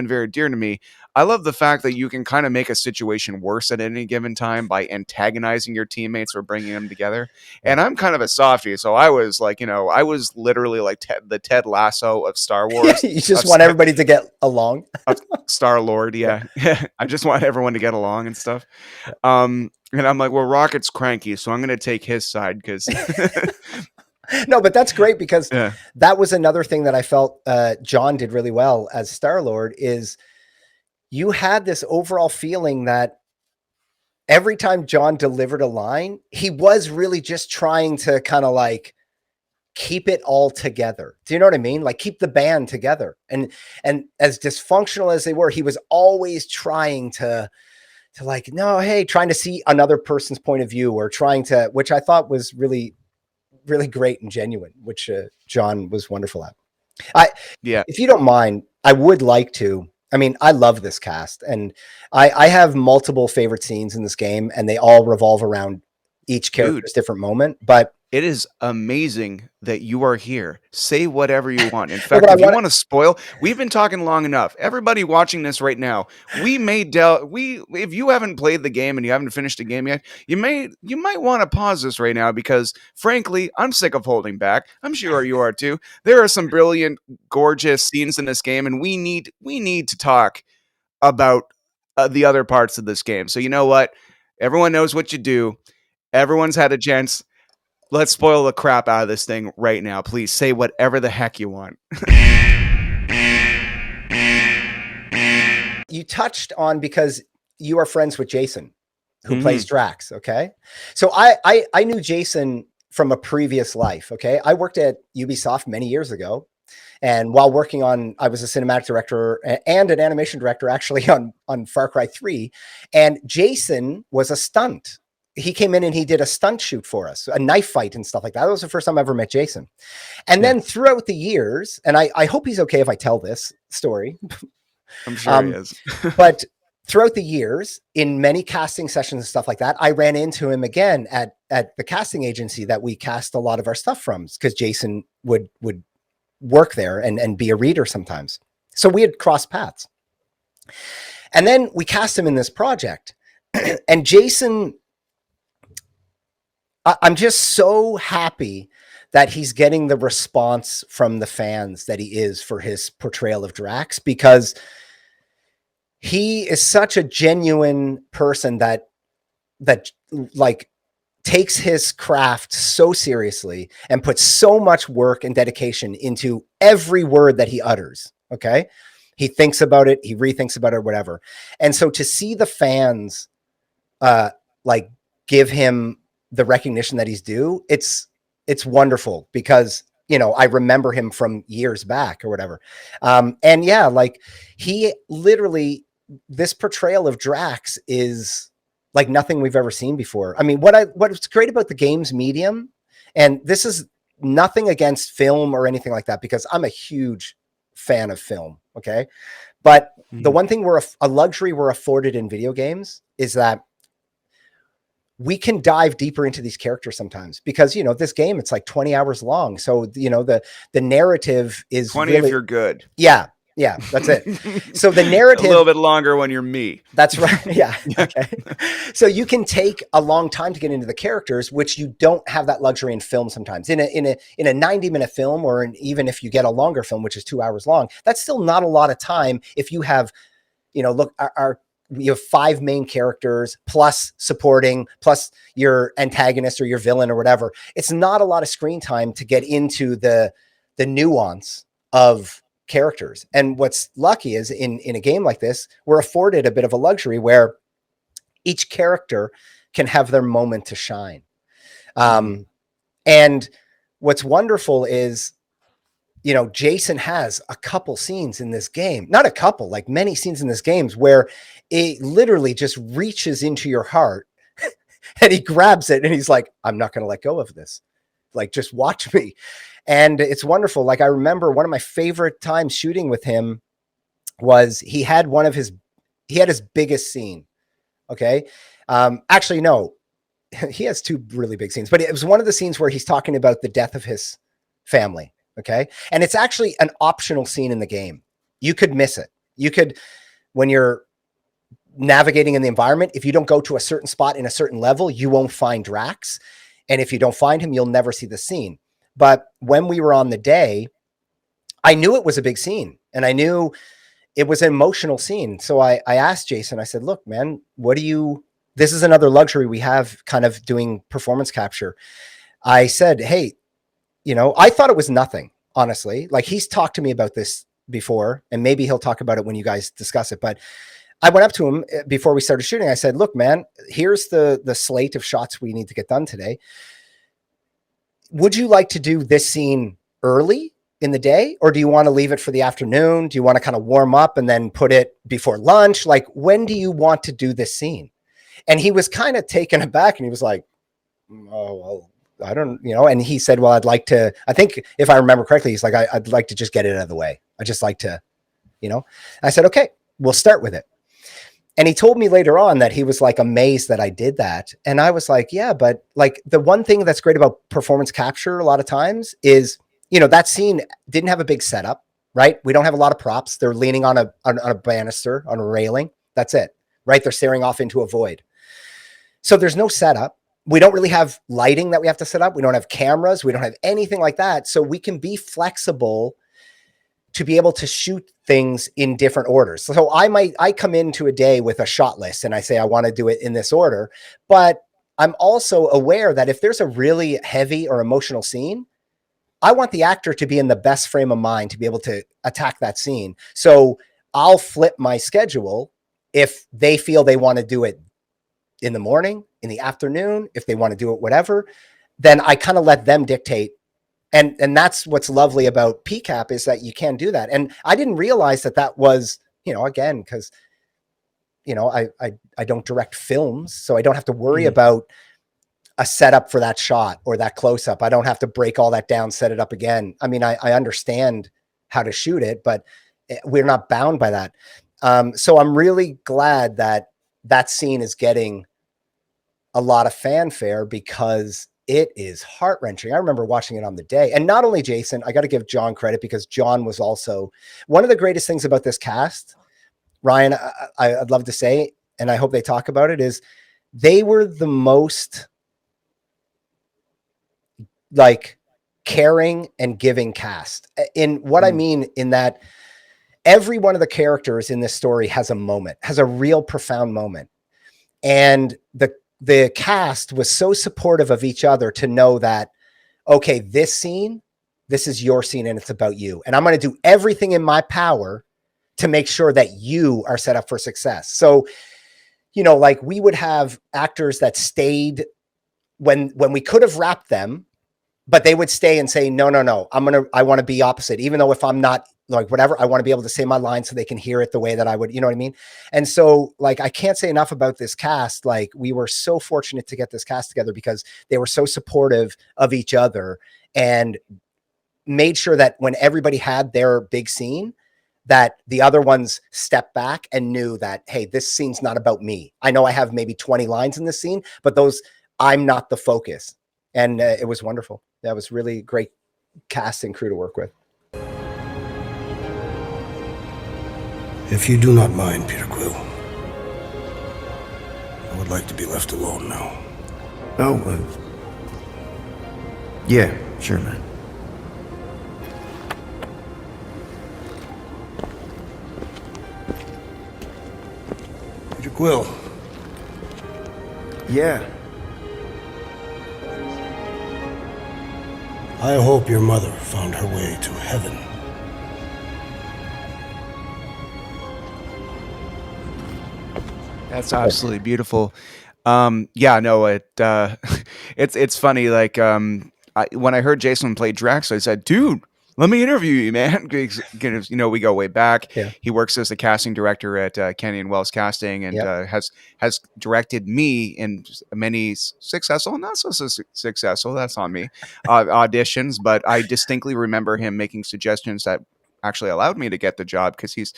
very dear to me. I love the fact that you can kind of make a situation worse at any given time by antagonizing your teammates or bringing them together. yeah. And I'm kind of a softie, so I was like, you know, I was literally like the Ted Lasso of Star Wars, You just of, want everybody to get along. of Star Lord. Yeah. Yeah, I just want everyone to get along and stuff. And I'm like, well, Rocket's cranky, so I'm going to take his side because, No, but that's great because yeah, that was another thing that I felt John did really well as Star-Lord is you had this overall feeling that every time John delivered a line, he was really just trying to kind of like keep it all together. Do you know what I mean? Like keep the band together. And as dysfunctional as they were, he was always trying to like, no, hey, trying to see another person's point of view or trying to, which I thought was really, really great and genuine, which John was wonderful at. I, yeah, if you don't mind, I would like to. I mean, I love this cast, and I have multiple favorite scenes in this game, and they all revolve around each dude. character's different moment. But It is amazing that you are here. Say whatever you want. In no, fact, but I if you want want to spoil, we've been talking long enough. Everybody watching this right now, we may we if you haven't played the game and you haven't finished the game yet, you might want to pause this right now because frankly, I'm sick of holding back. I'm sure you are too. There are some brilliant, gorgeous scenes in this game, and we need to talk about the other parts of this game. So you know what? Everyone knows what you do. Everyone's had a chance. Let's spoil the crap out of this thing right now. Please say whatever the heck you want. you touched on because you are friends with Jason, who plays Mhm. Drax. Okay, so I knew Jason from a previous life. Okay, I worked at Ubisoft many years ago, and while working on, I was a cinematic director and an animation director actually on Far Cry 3. And Jason was a stunt. He came in and he did a stunt shoot for us, a knife fight and stuff like that. That was the first time I ever met Jason. And Yeah, then throughout the years, and I hope he's okay if I tell this story, I'm sure he um, is. but throughout the years, in many casting sessions and stuff like that, I ran into him again at the casting agency that we cast a lot of our stuff from, because Jason would work there and be a reader sometimes. So we had crossed paths. And then we cast him in this project. And Jason, I'm just so happy that he's getting the response from the fans that he is for his portrayal of Drax, because he is such a genuine person that like takes his craft so seriously and puts so much work and dedication into every word that he utters. Okay. He thinks about it, he rethinks about it, whatever. And so to see the fans like give him the recognition that he's due, it's wonderful because, I remember him from years back or whatever. And yeah, like he literally, this portrayal of Drax is like nothing we've ever seen before. I mean, what's great about the games medium, and this is nothing against film or anything like that, because I'm a huge fan of film. Okay. But the one thing a luxury we're afforded in video games is that we can dive deeper into these characters sometimes, because, this game, it's like 20 hours long. So, the narrative is 20 really, if you're good. yeah, that's it. So the A narrative, little bit longer when you're me. that's right. Yeah. Okay. So you can take a long time to get into the characters, which you don't have that luxury in film sometimes. In a 90-minute film, or even if you get a longer film, which is 2 hours long, that's still not a lot of time. If you have, look, you have 5 main characters plus supporting, plus your antagonist or your villain or whatever. It's not a lot of screen time to get into the nuance of characters. And what's lucky is in a game like this, we're afforded a bit of a luxury where each character can have their moment to shine. And what's wonderful is, Jason has a couple scenes in this game, not a couple, like many scenes in this game where it literally just reaches into your heart and he grabs it and he's like, I'm not going to let go of this. Like, just watch me. And it's wonderful. Like, I remember one of my favorite times shooting with him was he had his biggest scene. Okay. Actually, no, he has 2 really big scenes, but it was one of the scenes where he's talking about the death of his family. Okay. And it's actually an optional scene in the game. You could miss it. You could, when you're navigating in the environment, if you don't go to a certain spot in a certain level, you won't find Drax. And if you don't find him, you'll never see the scene. But when we were on the day, I knew it was a big scene and I knew it was an emotional scene. So I asked Jason, I said, look, man, this is another luxury we have kind of doing performance capture. I said, hey, I thought it was nothing, honestly. Like, he's talked to me about this before, and maybe he'll talk about it when you guys discuss it. But I went up to him before we started shooting. I said, look, man, here's the slate of shots we need to get done today. Would you like to do this scene early in the day, or do you want to leave it for the afternoon? Do you want to kind of warm up and then put it before lunch? Like, when do you want to do this scene? And he was kind of taken aback and he was like, oh, well, I don't, and he said, well, I'd like to, I think if I remember correctly, he's like, I'd like to just get it out of the way. I just like to, I said, okay, we'll start with it. And he told me later on that he was like amazed that I did that. And I was like, yeah, but like the one thing that's great about performance capture a lot of times is, that scene didn't have a big setup, right? We don't have a lot of props. They're leaning on a banister, on a railing. That's it, right? They're staring off into a void. So there's no setup. We don't really have lighting that we have to set up. We don't have cameras. We don't have anything like that. So we can be flexible to be able to shoot things in different orders. So I come into a day with a shot list and I say, I want to do it in this order, but I'm also aware that if there's a really heavy or emotional scene, I want the actor to be in the best frame of mind to be able to attack that scene. So I'll flip my schedule if they feel they want to do it in the morning, in the afternoon, if they want to do it, whatever, then I kind of let them dictate. And that's what's lovely about PCAP is that you can do that. And I didn't realize that was, again, because, I don't direct films, so I don't have to worry about a setup for that shot or that close up. I don't have to break all that down, set it up again. I mean, I understand how to shoot it, but we're not bound by that. So I'm really glad that scene is getting a lot of fanfare because it is heart-wrenching. I remember watching it on the day. And not only Jason, I got to give John credit because John was also one of the greatest things about this cast. Ryan, I'd love to say, and I hope they talk about it, is they were the most like caring and giving cast. In what I mean in that every one of the characters in this story has a moment, has a real profound moment. And the cast was so supportive of each other to know that, okay, this scene, this is your scene and it's about you. And I'm going to do everything in my power to make sure that you are set up for success. So, like we would have actors that stayed when we could have wrapped them but they would stay and say, no, I want to be opposite. Even though if I'm not like whatever, I want to be able to say my line so they can hear it the way that I would, you know what I mean? And so like, I can't say enough about this cast. Like we were so fortunate to get this cast together because they were so supportive of each other and made sure that when everybody had their big scene, that the other ones stepped back and knew that, hey, this scene's not about me. I know I have maybe 20 lines in this scene, but I'm not the focus. And it was wonderful. That was really great cast and crew to work with. If you do not mind, Peter Quill, I would like to be left alone now. Oh, yeah, sure, man. Peter Quill. Yeah. I hope your mother found her way to heaven. That's absolutely beautiful. Yeah, no, it's funny. Like, when I heard Jason play Drax, I said, dude, let me interview you, man. Because, you know, we go way back. Yeah. He works as a casting director at Kenny and Wells Casting, and has directed me in many successful, not so successful. That's on me. Auditions, but I distinctly remember him making suggestions that actually allowed me to get the job because he's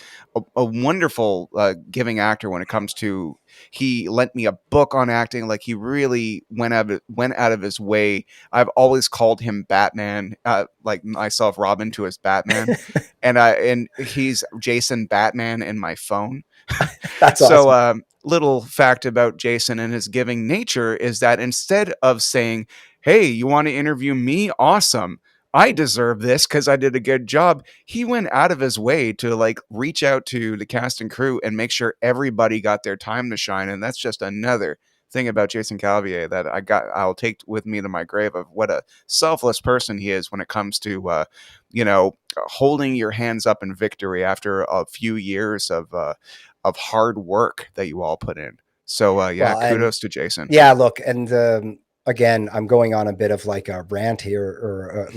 a wonderful giving actor when it comes to. He lent me a book on acting. Like he really went out of his way. I've always called him Batman, like myself Robin to his Batman, and he's Jason Batman in my phone. That's So, awesome. little fact about Jason and his giving nature is that instead of saying, "Hey, you want to interview me? Awesome. I deserve this because I did a good job," he went out of his way to like reach out to the cast and crew and make sure everybody got their time to shine. And that's just another thing about Jason Calvier that I'll take with me to my grave of what a selfless person he is when it comes to, holding your hands up in victory after a few years of hard work that you all put in. So, yeah, Well, and kudos to Jason. yeah, look, and again, I'm going on a bit of like a rant here, or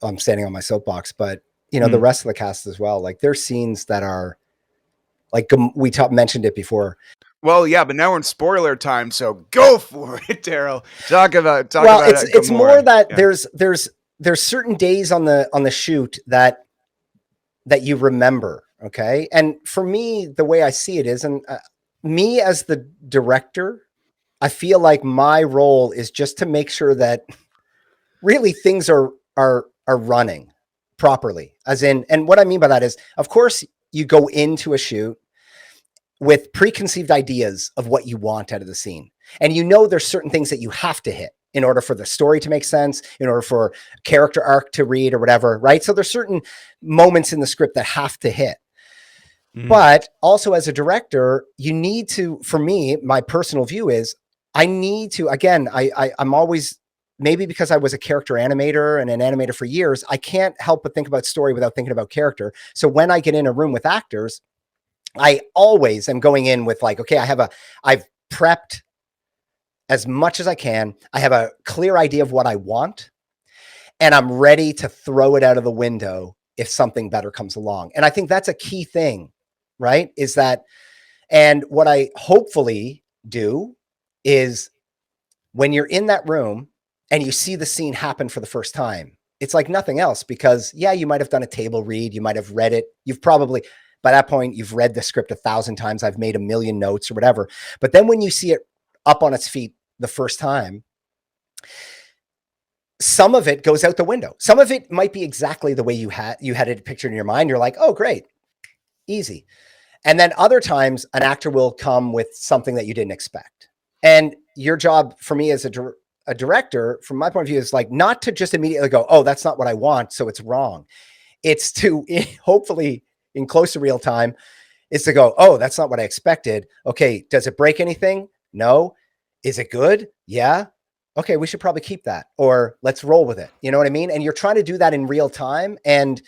I'm standing on my soapbox, but you know, the rest of the cast as well. Like, there's scenes that are like mentioned it before. Well, yeah, but now we're in spoiler time, so go for it, Darryl. Talk about It's more Gamora. that Yeah. there's certain days on the shoot that you remember. Okay, and for me, the way I see it is, and me as the director, I feel like my role is just to make sure that really things are running properly. As in, and what I mean by that is, of course, you go into a shoot with preconceived ideas of what you want out of the scene. And you know there's certain things that you have to hit in order for the story to make sense, in order for character arc to read or whatever, right? So there's certain moments in the script that have to hit. But also as a director, you need to, for me, my personal view is I need to, again, I'm always, maybe because I was a character animator and an animator for years, I can't help but think about story without thinking about character. So when I get in a room with actors, I always am going in with like, okay, I've prepped as much as I can. I have a clear idea of what I want, and I'm ready to throw it out of the window if something better comes along. And I think that's a key thing, right? Is that, and what I hopefully do is when you're in that room and you see the scene happen for the first time, it's like nothing else, because yeah, you might have done a table read, you might have read it, you've probably, by that point, you've read the script 1,000 times, I've made a million notes or whatever. But then when you see it up on its feet the first time, some of it goes out the window. Some of it might be exactly the way you had it pictured in your mind. You're like, oh, great, easy. And then other times an actor will come with something that you didn't expect. And your job for me as a director, from my point of view, is like not to just immediately go, oh, that's not what I want, so it's wrong. It's to hopefully in close to real time is to go, oh, that's not what I expected. Okay, does it break anything? No. Is it good? Yeah. Okay, we should probably keep that, or let's roll with it. You know what I mean? And you're trying to do that in real time. And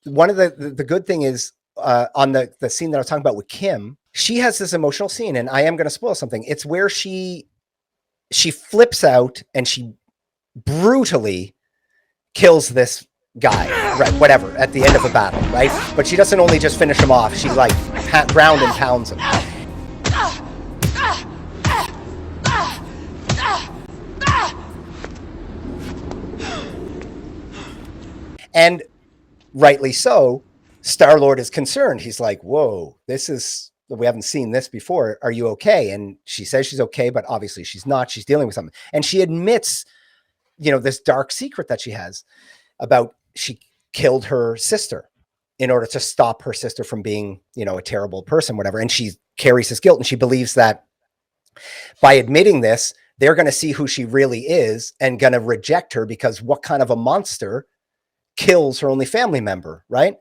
one of the good thing is on the scene that I was talking about with Kim, she has this emotional scene, and I am going to spoil something. It's where she flips out and she brutally kills this guy, right? Whatever, at the end of a battle, right? But she doesn't only just finish him off; she like ground and pounds him. And rightly so, Star-Lord is concerned. He's like, whoa, we haven't seen this before. Are you okay? And she says she's okay, but obviously she's not. She's dealing with something. And she admits, this dark secret that she has about she killed her sister in order to stop her sister from being, a terrible person, whatever. And she carries this guilt, and she believes that by admitting this, they're going to see who she really is and going to reject her, because what kind of a monster kills her only family member, right?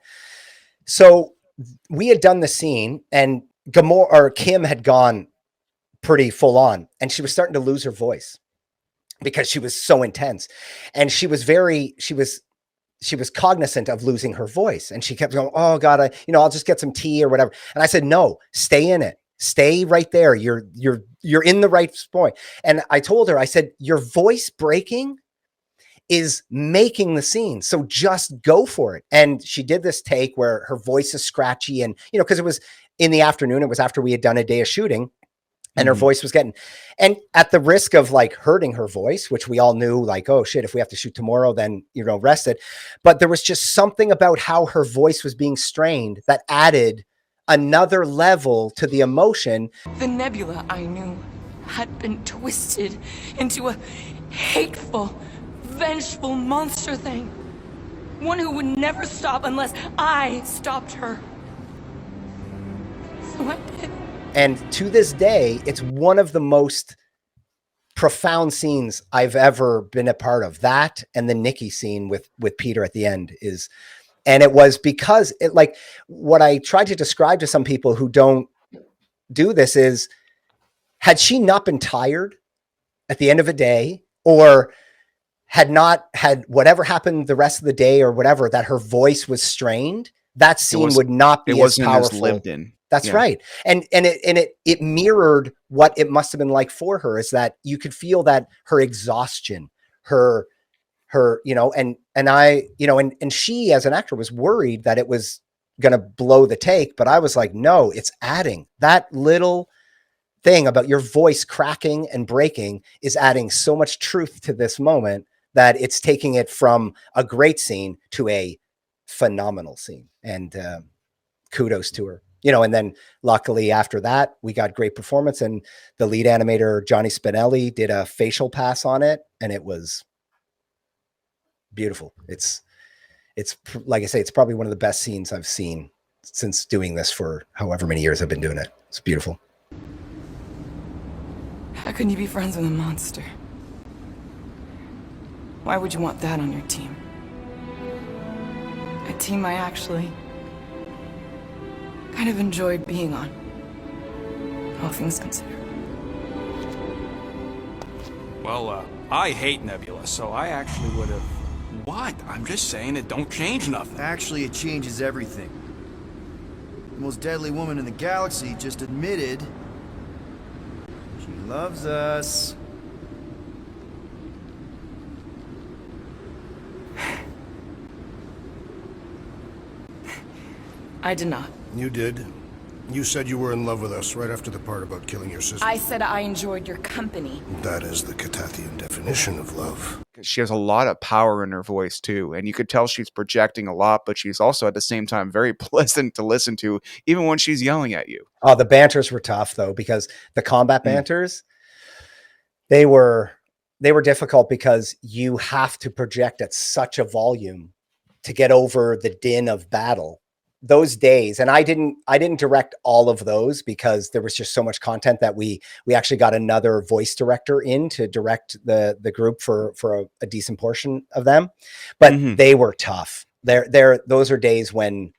So we had done the scene, and Kim had gone pretty full on, and she was starting to lose her voice because she was so intense, and she was cognizant of losing her voice, and she kept going, oh God, I'll just get some tea or whatever. And I said, no, stay in it. Stay right there. You're in the right point. And I told her, I said, your voice breaking is making the scene. So just go for it. And she did this take where her voice is scratchy, and, because it was in the afternoon, it was after we had done a day of shooting, and her voice was getting, and at the risk of like hurting her voice, which we all knew, like, oh shit, if we have to shoot tomorrow, then, rest it. But there was just something about how her voice was being strained that added another level to the emotion. The Nebula I knew had been twisted into a hateful, vengeful monster thing. One who would never stop unless I stopped her. So I did. And to this day, it's one of the most profound scenes I've ever been a part of. That and the Nikki scene with Peter at the end is, and it was because it, like, what I tried to describe to some people who don't do this is, had she not been tired at the end of a day, or had not had whatever happened the rest of the day, or whatever, that her voice was strained, that scene would not be as powerful. Lived in. That's right. And it mirrored what it must have been like for her, is that you could feel that her exhaustion, her, and she as an actor was worried that it was going to blow the take. But I was like, no, it's adding. That little thing about your voice cracking and breaking is adding so much truth to this moment that it's taking it from a great scene to a phenomenal scene. And kudos to her. And then luckily after that, we got great performance, and the lead animator, Johnny Spinelli, did a facial pass on it, and it was beautiful. It's like I say, it's probably one of the best scenes I've seen since doing this for however many years I've been doing it. It's beautiful. How can you be friends with a monster? Why would you want that on your team? A team I actually kind of enjoyed being on, all things considered. Well, I hate Nebula, so I actually would have... What? I'm just saying it don't change nothing. Actually, it changes everything. The most deadly woman in the galaxy just admitted she loves us. I did not. You did. You said you were in love with us right after the part about killing your sister. I said I enjoyed your company. That is the Catathian definition of love. She has a lot of power in her voice too, and you could tell she's projecting a lot, but she's also at the same time very pleasant to listen to, even when she's yelling at you. Oh, the banters were tough though, because the combat banters, they were difficult because you have to project at such a volume to get over the din of battle. Those days, and I didn't direct all of those because there was just so much content that we actually got another voice director in to direct the group for a decent portion of them, but they were tough. Those are days when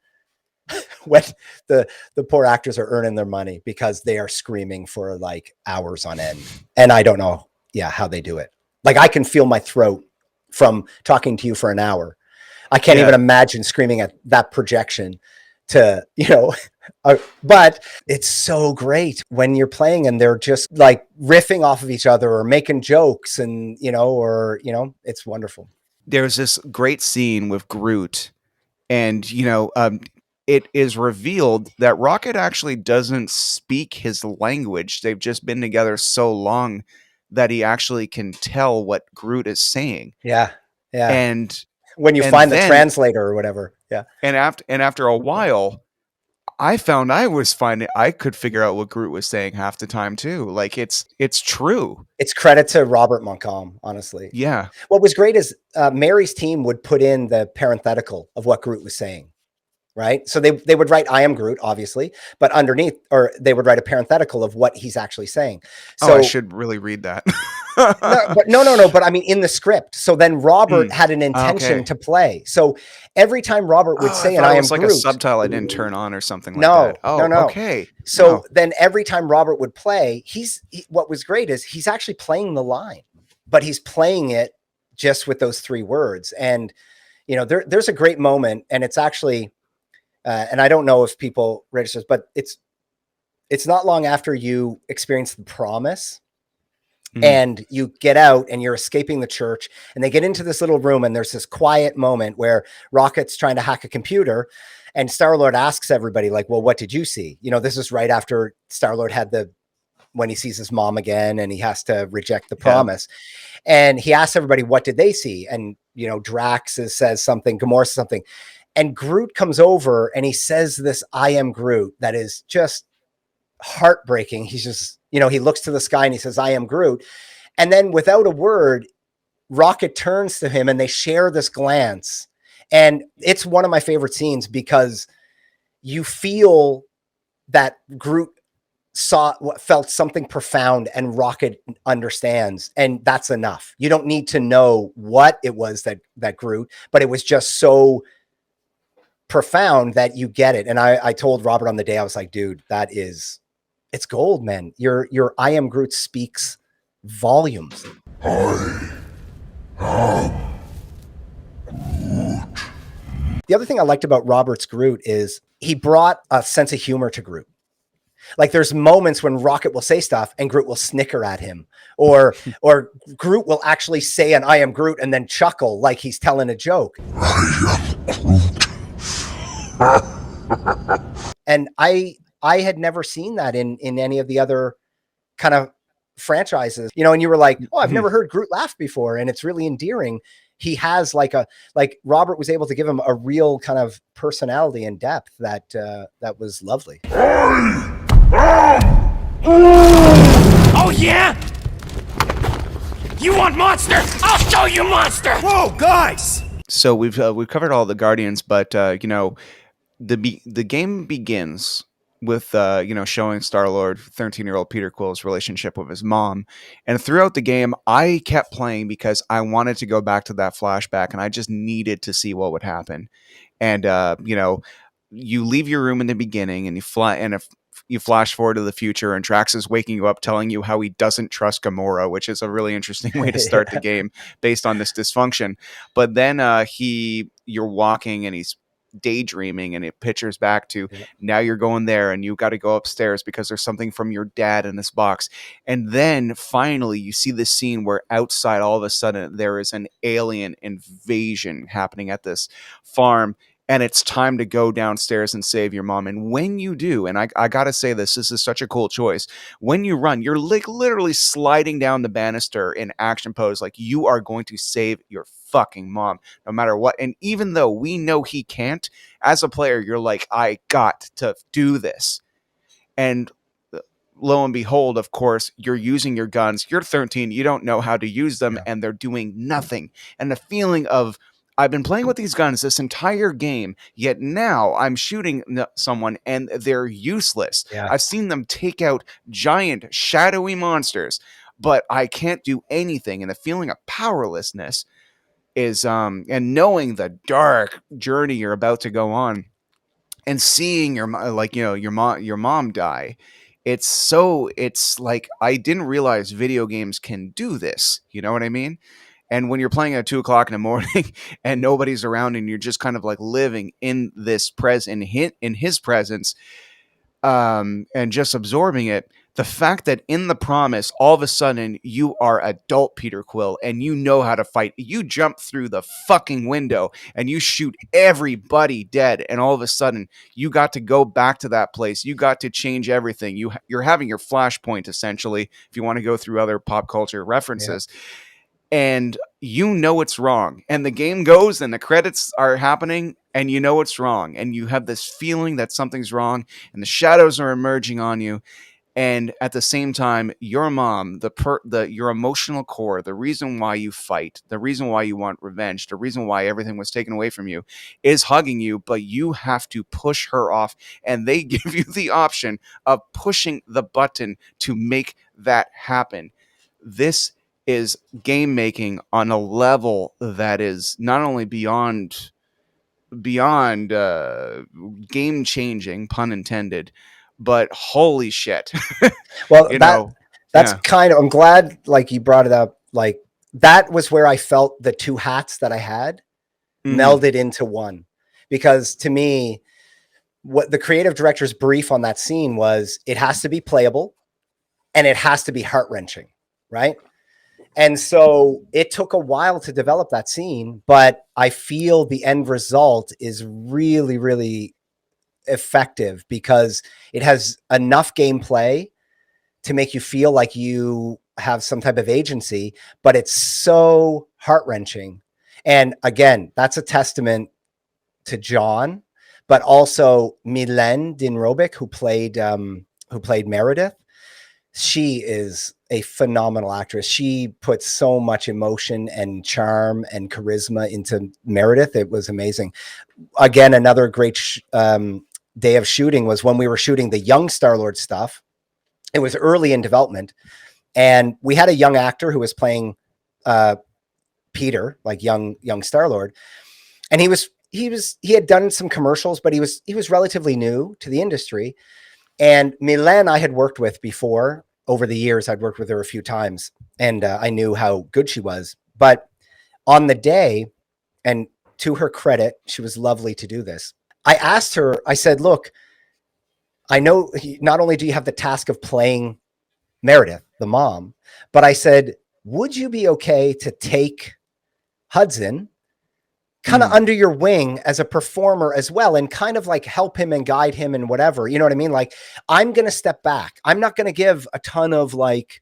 the poor actors are earning their money because they are screaming for like hours on end, and I don't know how they do it. Like, I can feel my throat from talking to you for an hour. I can't even imagine screaming at that projection to, but it's so great when you're playing and they're just like riffing off of each other or making jokes and, it's wonderful. there's this great scene with Groot, and it is revealed that Rocket actually doesn't speak his language. They've just been together so long that he actually can tell what Groot is saying. Yeah. Yeah. And When you and find the then translator or whatever. Yeah. and after a while, I found I could figure out what Groot was saying half the time too. Like it's true. It's credit to Robert Montcalm, honestly. Yeah. What was great is Mary's team would put in the parenthetical of what Groot was saying, right? So they would write "I am Groot," obviously, but underneath, or they would write a parenthetical of what he's actually saying. Oh, I So should really read that. no. But I mean, in the script. So then Robert had an intention Okay. to play. So every time Robert would Oh, I say, "And thought I it am was like a Groot," subtitle I didn't turn on or something like no, that. Oh, no. okay. So Wow. then every time Robert would play, what was great is he's actually playing the line, but he's playing it just with those three words. And there's a great moment, and it's actually, and I don't know if people register, but it's not long after you experience the promise. And you get out and you're escaping the church, and they get into this little room, and there's this quiet moment where Rocket's trying to hack a computer, and Star-Lord asks everybody, like, well, what did you see? This is right after Star-Lord had when he sees his mom again and he has to reject the promise. And he asks everybody, what did they see? And, Drax says something, Gamora says something, and Groot comes over and he says this, "I am Groot," that is just heartbreaking. He's just, he looks to the sky and he says, "I am Groot." And then without a word, Rocket turns to him and they share this glance. And it's one of my favorite scenes because you feel that Groot felt something profound, and Rocket understands. And that's enough. You don't need to know what it was that Groot, but it was just so profound that you get it. And I told Robert on the day, I was like, dude, it's gold, man. Your "I am Groot" speaks volumes. The other thing I liked about Robert's Groot is he brought a sense of humor to Groot. Like there's moments when Rocket will say stuff and Groot will snicker at him, or Groot will actually say an "I am Groot" and then chuckle like he's telling a joke. And I had never seen that in any of the other kind of franchises, and you were like, "Oh, I've never heard Groot laugh before," and it's really endearing. He has like Robert was able to give him a real kind of personality and depth that was lovely. Oh yeah? You want monster? I'll show you monster! Whoa, guys! So we've covered all the Guardians, but the game begins with showing Star-Lord, 13-year-old Peter Quill's relationship with his mom, and throughout the game I kept playing because I wanted to go back to that flashback, and I just needed to see what would happen. And you leave your room in the beginning, and if you flash forward to the future, and Drax is waking you up telling you how he doesn't trust Gamora, which is a really interesting way to start the game based on this dysfunction. But then you're walking and he's daydreaming, and it pictures back to now you're going there and you got to go upstairs because there's something from your dad in this box. And then finally you see this scene where outside all of a sudden there is an alien invasion happening at this farm, and it's time to go downstairs and save your mom. And when you do, and I gotta say this is such a cool choice. When you run, you're like literally sliding down the banister in action pose, like you are going to save your fucking mom, no matter what. And even though we know he can't, as a player, you're like, I got to do this. And lo and behold, of course, you're using your guns. You're 13, you don't know how to use them, and they're doing nothing. And the feeling of, I've been playing with these guns this entire game, yet now I'm shooting someone and they're useless. Yeah. I've seen them take out giant, shadowy monsters, but I can't do anything. And the feeling of powerlessness is, and knowing the dark journey you're about to go on, and seeing your mom die. It's like, I didn't realize video games can do this. You know what I mean? And when you're playing at 2:00 in the morning and nobody's around, and you're just kind of like living in this in his presence, and just absorbing it, the fact that in the promise, all of a sudden you are adult Peter Quill and you know how to fight. You jump through the fucking window and you shoot everybody dead, and all of a sudden you got to go back to that place. You got to change everything. You're having your flashpoint essentially, if you want to go through other pop culture Yeah. references, and you know it's wrong. And the game goes and the credits are happening and you know it's wrong. And you have this feeling that something's wrong and the shadows are emerging on you, and at the same time your mom, your emotional core, the reason why you fight, the reason why you want revenge, the reason why everything was taken away from you, is hugging you, but you have to push her off, and they give you the option of pushing the button to make that happen. This is game making on a level that is not only beyond game changing, pun intended, but holy shit. Well, you know that's yeah. kind of, I'm glad like you brought it up. Like that was where I felt the two hats that I had Mhm. melded into one. Because to me, what the creative director's brief on that scene was, it has to be playable and it has to be heart-wrenching, right? And so it took a while to develop that scene, but I feel the end result is really, really effective because it has enough gameplay to make you feel like you have some type of agency, but it's so heart-wrenching. And again, that's a testament to John, but also Mylène Dinrobic, who played Meredith. She is a phenomenal actress. She put so much emotion and charm and charisma into Meredith. It was amazing. Again, another great day of shooting was when we were shooting the young Star-Lord stuff. It was early in development, and we had a young actor who was playing uh, Peter, like young Star-Lord, and he had done some commercials, but he was relatively new to the industry. And Mylène I had worked with before. Over the years, I'd worked with her a few times, and I knew how good she was. But on the day, and to her credit, she was lovely to do this. I asked her, I said, look, I know not only do you have the task of playing Meredith, the mom, but I said, would you be okay to take Hudson kind of under your wing as a performer as well, and kind of like help him and guide him and whatever, you know what I mean? Like, I'm going to step back. I'm not going to give a ton of like,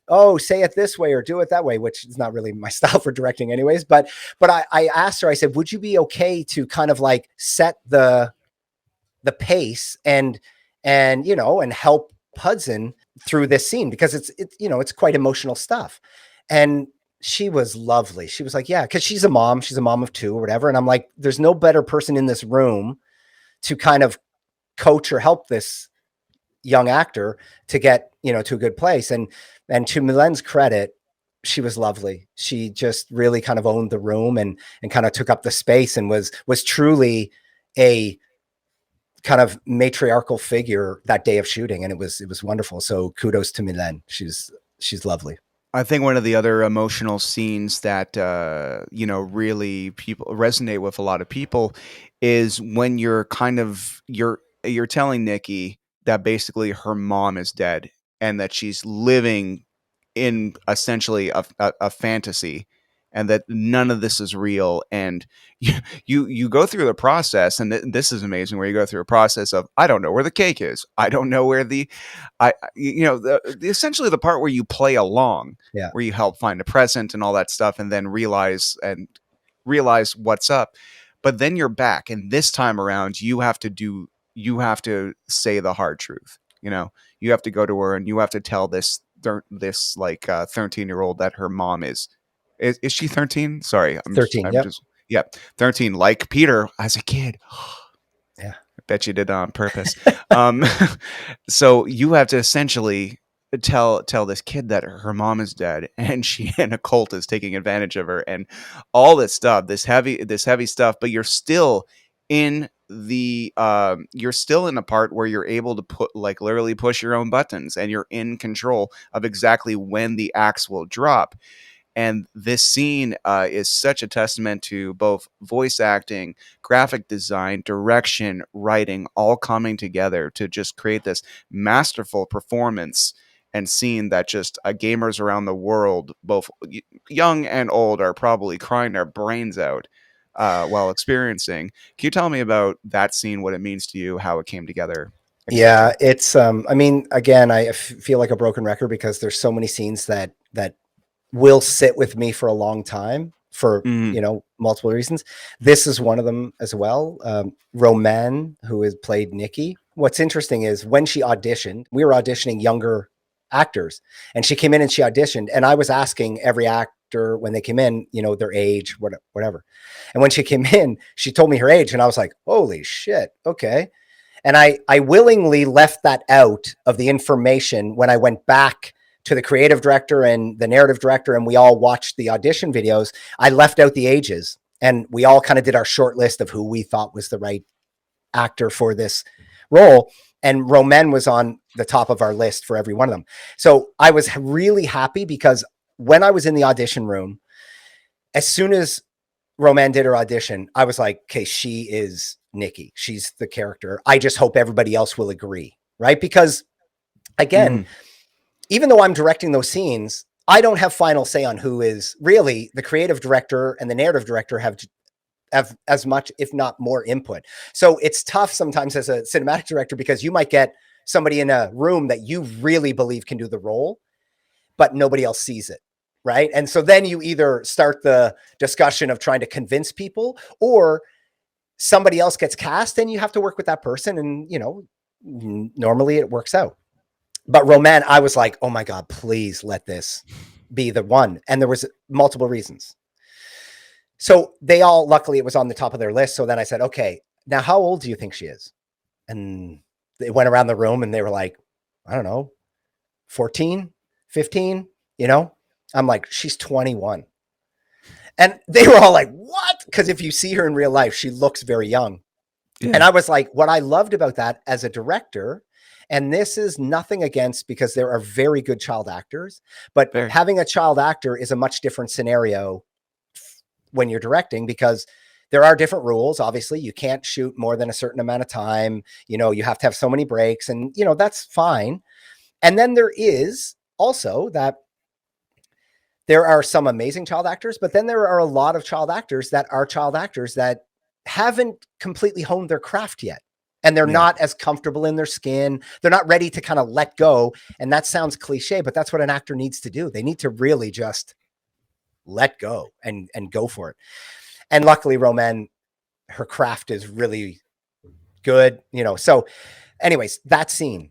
oh, say it this way or do it that way, which is not really my style for directing anyways. But I asked her, I said, would you be okay to kind of like set the pace and, you know, and help Hudson through this scene, because it's, you know, it's quite emotional stuff. And she was lovely. She was like, yeah, because she's a mom of two or whatever. And I'm like, there's no better person in this room to kind of coach or help this young actor to get, you know, to a good place. And to Mylene's credit, she was lovely. She just really kind of owned the room and kind of took up the space and was truly a kind of matriarchal figure that day of shooting. And it was wonderful. So kudos to Mylène. She's lovely. I think one of the other emotional scenes that really people resonate with a lot of people is when you're telling Nikki that basically her mom is dead and that she's living in essentially a fantasy, and that none of this is real. And you go through the process, and this is amazing, where you go through a process of, I don't know where the cake is, I don't know where essentially the part where you play along, Yeah. where you help find a present and all that stuff, and then realize what's up. But then you're back, and this time around you have to say the hard truth. You have to go to her and you have to tell this 13-year-old that her mom is she 13? Sorry, 13. I'm Yep. just yeah, 13, like Peter as a kid. Yeah. I bet you did it on purpose. um, so you have to essentially tell this kid that her mom is dead, and a cult is taking advantage of her, and all this stuff, this heavy stuff. But you're still in you're still in a part where you're able to put, like, literally push your own buttons, and you're in control of exactly when the axe will drop. And this scene is such a testament to both voice acting, graphic design, direction, writing, all coming together to just create this masterful performance and scene that just gamers around the world, both young and old, are probably crying their brains out while experiencing. Can you tell me about that scene, what it means to you, how it came together, Yeah, etc.? it's I mean, again, I feel like a broken record because there's so many scenes that will sit with me for a long time for, Mm, multiple reasons. This is one of them as well. Roman, who has played Nikki. What's interesting is when she auditioned, we were auditioning younger actors, and she came in and she auditioned, and I was asking every actor when they came in, their age, whatever. And when she came in, she told me her age, and I was like, holy shit, okay. And I willingly left that out of the information when I went back to the creative director and the narrative director, and we all watched the audition videos. I left out the ages, and we all kind of did our short list of who we thought was the right actor for this role. And Romain was on the top of our list for every one of them. So I was really happy because when I was in the audition room, as soon as Romain did her audition, I was like, okay, she is Nikki. She's the character. I just hope everybody else will agree, right? Because again, mm, even though I'm directing those scenes, I don't have final say on who is really the creative director, and the narrative director have as much, if not more, input. So it's tough sometimes as a cinematic director because you might get somebody in a room that you really believe can do the role, but nobody else sees it. Right. And so then you either start the discussion of trying to convince people, or somebody else gets cast and you have to work with that person. And, normally it works out. But Roman, I was like, oh my God, please let this be the one. And there was multiple reasons. So they all, luckily it was on the top of their list. So then I said, okay, now how old do you think she is? And they went around the room and they were like, I don't know, 14, 15, I'm like, she's 21. And they were all like, what? Because if you see her in real life, she looks very young. yeah. And I was like, what I loved about that as a director, and this is nothing against, because there are very good child actors, but Fair. having a child actor is a much different scenario when you're directing, because there are different rules. Obviously, you can't shoot more than a certain amount of time. You have to have so many breaks, and that's fine. And then there is also that there are some amazing child actors, but then there are a lot of child actors that are child actors that haven't completely honed their craft yet. And they're Yeah. not as comfortable in their skin. They're not ready to kind of let go. And that sounds cliche, but that's what an actor needs to do. They need to really just let go and go for it. And luckily, Roman, her craft is really good, So anyways, that scene,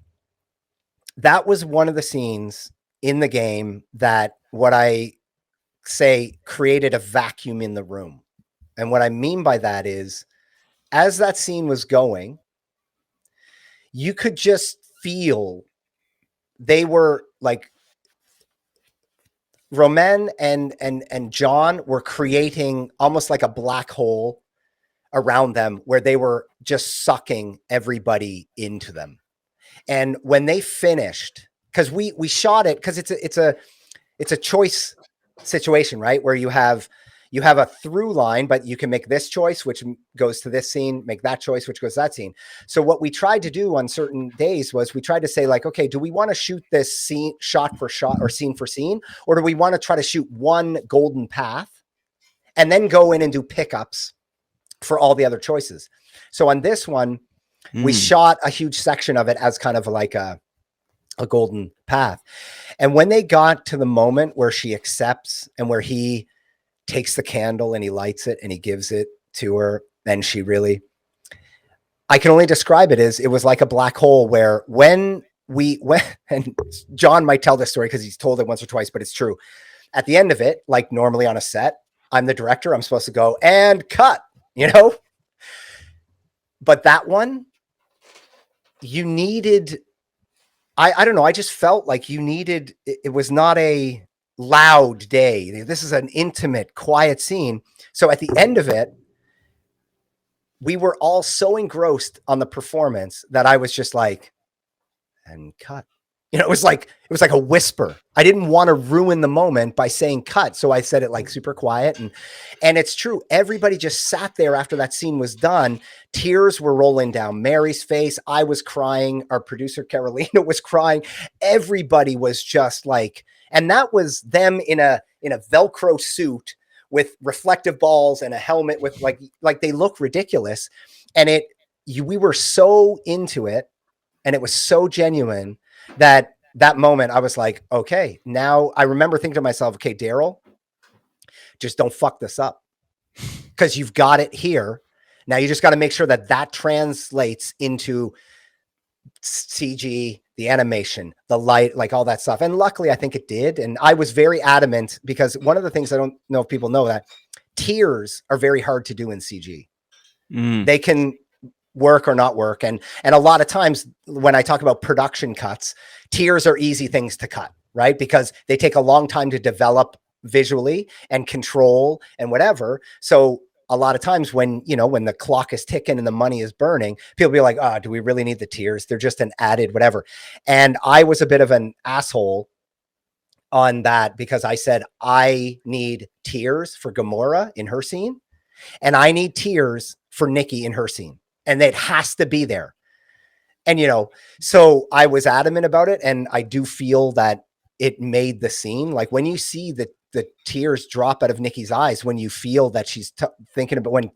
that was one of the scenes in the game that, what I say, created a vacuum in the room. And what I mean by that is, as that scene was going, you could just feel they were like, Roman and John were creating almost like a black hole around them where they were just sucking everybody into them. And when they finished, because we shot it, because it's a choice situation, right? Where you have a through line, but you can make this choice, which goes to this scene, make that choice, which goes to that scene. So what we tried to do on certain days was we tried to say, like, okay, do we want to shoot this scene shot for shot or scene for scene? Or do we want to try to shoot one golden path and then go in and do pickups for all the other choices? So on this one, we shot a huge section of it as kind of like a golden path. And when they got to the moment where she accepts and where he takes the candle and he lights it and he gives it to her, then she really, I can only describe it as, it was like a black hole where when we went, and John might tell this story because he's told it once or twice, but it's true. At the end of it, like normally on a set, I'm the director, I'm supposed to go and cut, but that one, you needed, I don't know. I just felt like you needed, it was not a loud day. This is an intimate, quiet scene. So at the end of it, we were all so engrossed on the performance that I was just like, and cut. You know, it was like a whisper. I didn't want to ruin the moment by saying cut, so I said it like super quiet. And it's true. Everybody just sat there after that scene was done. Tears were rolling down Mary's face. I was crying. Our producer Carolina was crying. Everybody was just like, and that was them in a Velcro suit with reflective balls and a helmet with like they look ridiculous. And we were so into it, and it was so genuine that moment I was like, okay, now I remember thinking to myself, okay, Darryl, just don't fuck this up, because you've got it here. Now you just got to make sure that translates into CG, the animation, the light, like all that stuff. And luckily I think it did. And I was very adamant, because one of the things, I don't know if people know, that tears are very hard to do in CG. They can work or not work. And a lot of times when I talk about production cuts, tears are easy things to cut, right? Because they take a long time to develop visually and control and whatever. So a lot of times when the clock is ticking and the money is burning, people be like, do we really need the tears? They're just an added whatever. And I was a bit of an asshole on that, because I said, I need tears for Gamora in her scene, and I need tears for Nikki in her scene. And it has to be there. And, so I was adamant about it. And I do feel that it made the scene, like when you see the tears drop out of Nikki's eyes, when you feel that she's thinking about when,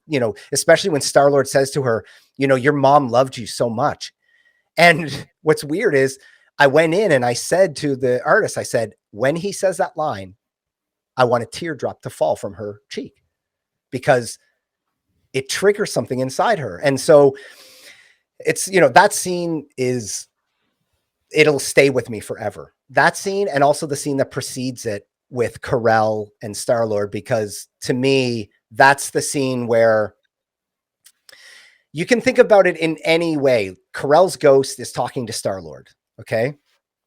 especially when Star-Lord says to her, your mom loved you so much. And what's weird is I went in and I said to the artist, I said, when he says that line, I want a teardrop to fall from her cheek, because it triggers something inside her. And so it's, that scene it'll stay with me forever. That scene, and also the scene that precedes it with Carell and Star-Lord, because to me, that's the scene where you can think about it in any way. Carell's ghost is talking to Star-Lord. Okay.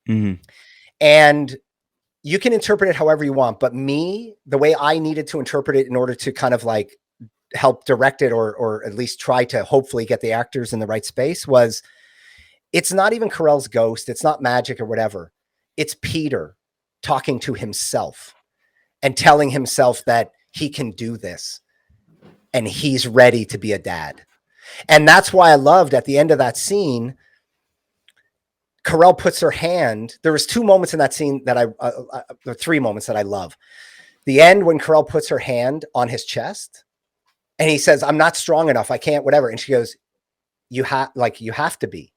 Mm-hmm. And you can interpret it however you want, but the way I needed to interpret it in order to kind of like help direct it, or at least try to hopefully get the actors in the right space, was it's not even Carell's ghost. It's not magic or whatever. It's Peter talking to himself and telling himself that he can do this and he's ready to be a dad. And that's why I loved at the end of that scene, Carell puts her hand. There was 2 moments in that scene that there are 3 moments that I love. The end, when Carell puts her hand on his chest and he says, I'm not strong enough, I can't, whatever. And she goes, you have to be.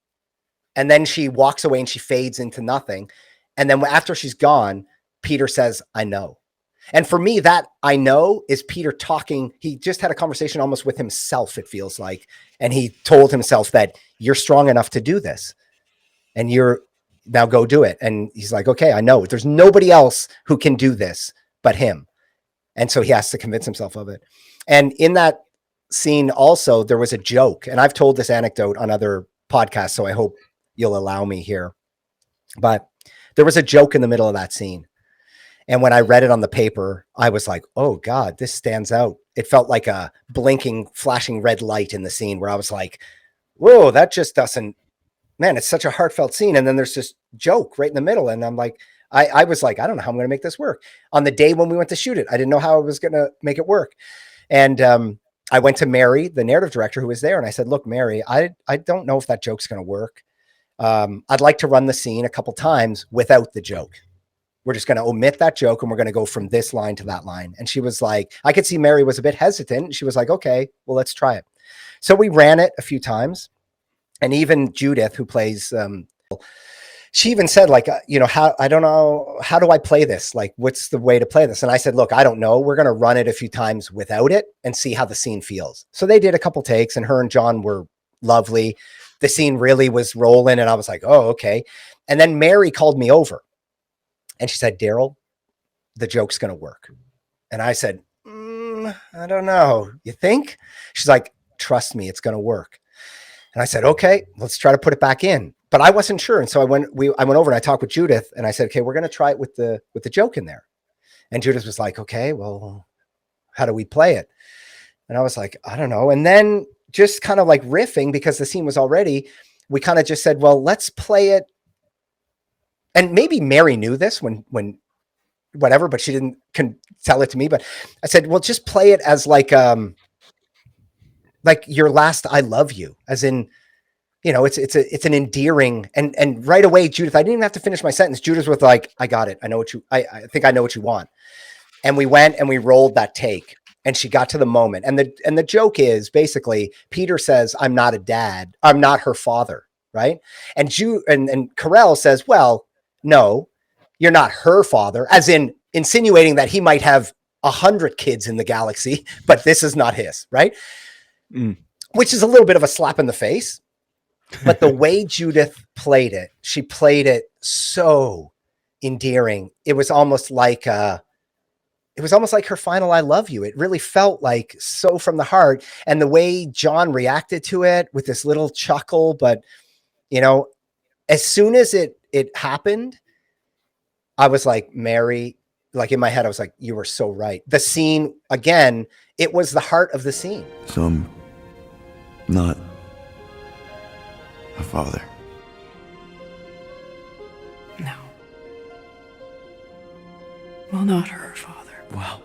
And then she walks away and she fades into nothing. And then after she's gone, Peter says, I know. And for me, that I know is Peter talking. He just had a conversation almost with himself, it feels like. And he told himself that you're strong enough to do this. And you're now go do it. And he's like, okay, I know there's nobody else who can do this but him. And so he has to convince himself of it. And in that scene also, there was a joke. And I've told this anecdote on other podcasts, so I hope you'll allow me here. But there was a joke in the middle of that scene. And when I read it on the paper, I was like, oh God, this stands out. It felt like a blinking, flashing red light in the scene, where I was like, whoa, that just doesn't, man, it's such a heartfelt scene. And then there's this joke right in the middle. And I'm like, I was like, I don't know how I'm going to make this work. On the day when we went to shoot it, I didn't know how I was going to make it work. And I went to Mary, the narrative director, who was there. And I said, look, Mary, I don't know if that joke's going to work. I'd like to run the scene a couple times without the joke. We're just going to omit that joke and we're going to go from this line to that line. And she was like, I could see Mary was a bit hesitant. She was like, okay, well, let's try it. So we ran it a few times. And even Judith, who plays, she even said, like, I don't know, how do I play this? Like, what's the way to play this? And I said, look, I don't know. We're going to run it a few times without it and see how the scene feels. So they did a couple takes, and her and John were lovely. The scene really was rolling, and I was like, oh, okay. And then Mary called me over and she said, Darryl, the joke's going to work. And I said, I don't know. You think? She's like, trust me, it's going to work. And I said, okay, let's try to put it back in. But I wasn't sure. And so I went over and I talked with Judith, and I said, okay, we're going to try it with the joke in there. And Judith was like, okay, well, how do we play it? And I was like, I don't know. And then just kind of like riffing, because the scene was already, we kind of just said, well, let's play it and maybe Mary knew this when whatever, but she didn't tell it to me. But I said, well, just play it as like your last I love you, as in, it's an endearing, and right away, Judith, I didn't even have to finish my sentence. Judith was like, I got it. I think I know what you want. And we went and we rolled that take, and she got to the moment. And the joke is basically Peter says, I'm not a dad. I'm not her father. Right. And and Carell says, well, no, you're not her father, as in insinuating that he might have 100 kids in the galaxy, but this is not his. Right. Which is a little bit of a slap in the face. But the way Judith played it, she played it so endearing. It was almost like her final I love you. It really felt like so from the heart. And the way John reacted to it with this little chuckle, but as soon as it happened, I was like, Mary, like in my head, I was like, you were so right. The scene, again, it was the heart of the scene. So I'm not a father. No. Well, not her father. Wow.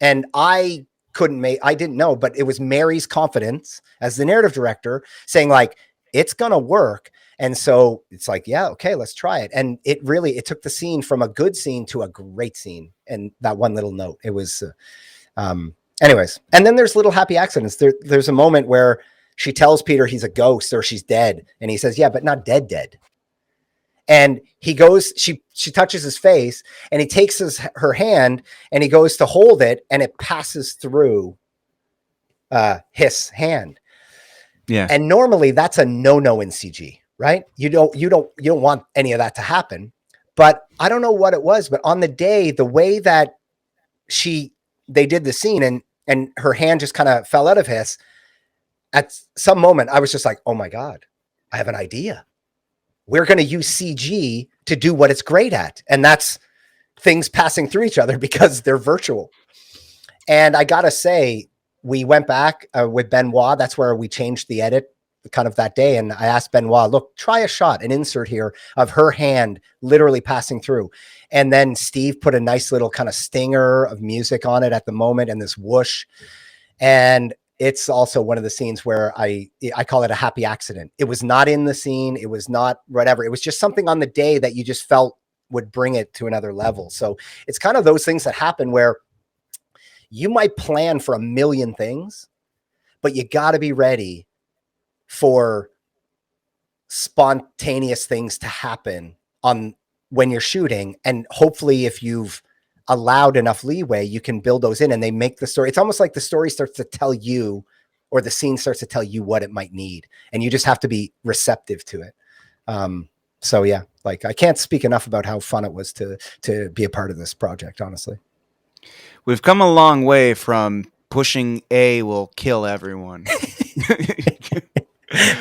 And I didn't know, but it was Mary's confidence as the narrative director saying like, it's going to work. And so it's like, yeah, okay, let's try it. And it took the scene from a good scene to a great scene. And that one little note, it was, anyways. And then there's little happy accidents. There's a moment where she tells Peter he's a ghost or she's dead. And he says, yeah, but not dead. And he goes, she touches his face and he takes her hand and he goes to hold it and it passes through his hand. Yeah. And normally that's a no-no in CG, right? You don't want any of that to happen. But I don't know what it was, but on the day, the way that they did the scene and her hand just kind of fell out of his, at some moment, I was just like, oh my God, I have an idea. We're going to use CG to do what it's great at. And that's things passing through each other because they're virtual. And I got to say, we went back with Benoit. That's where we changed the edit kind of that day. And I asked Benoit, look, try a shot, an insert here of her hand literally passing through. And then Steve put a nice little kind of stinger of music on it at the moment and this whoosh. And it's also one of the scenes where I call it a happy accident. It was not in the scene. It was not whatever. It was just something on the day that you just felt would bring it to another level. So it's kind of those things that happen where you might plan for a million things, but you got to be ready for spontaneous things to happen when you're shooting. And hopefully if you've allowed enough leeway, you can build those in and they make the story. It's almost like the story starts to tell you, or the scene starts to tell you what it might need. And you just have to be receptive to it. So yeah, like I can't speak enough about how fun it was to be a part of this project, honestly. We've come a long way from pushing A will kill everyone.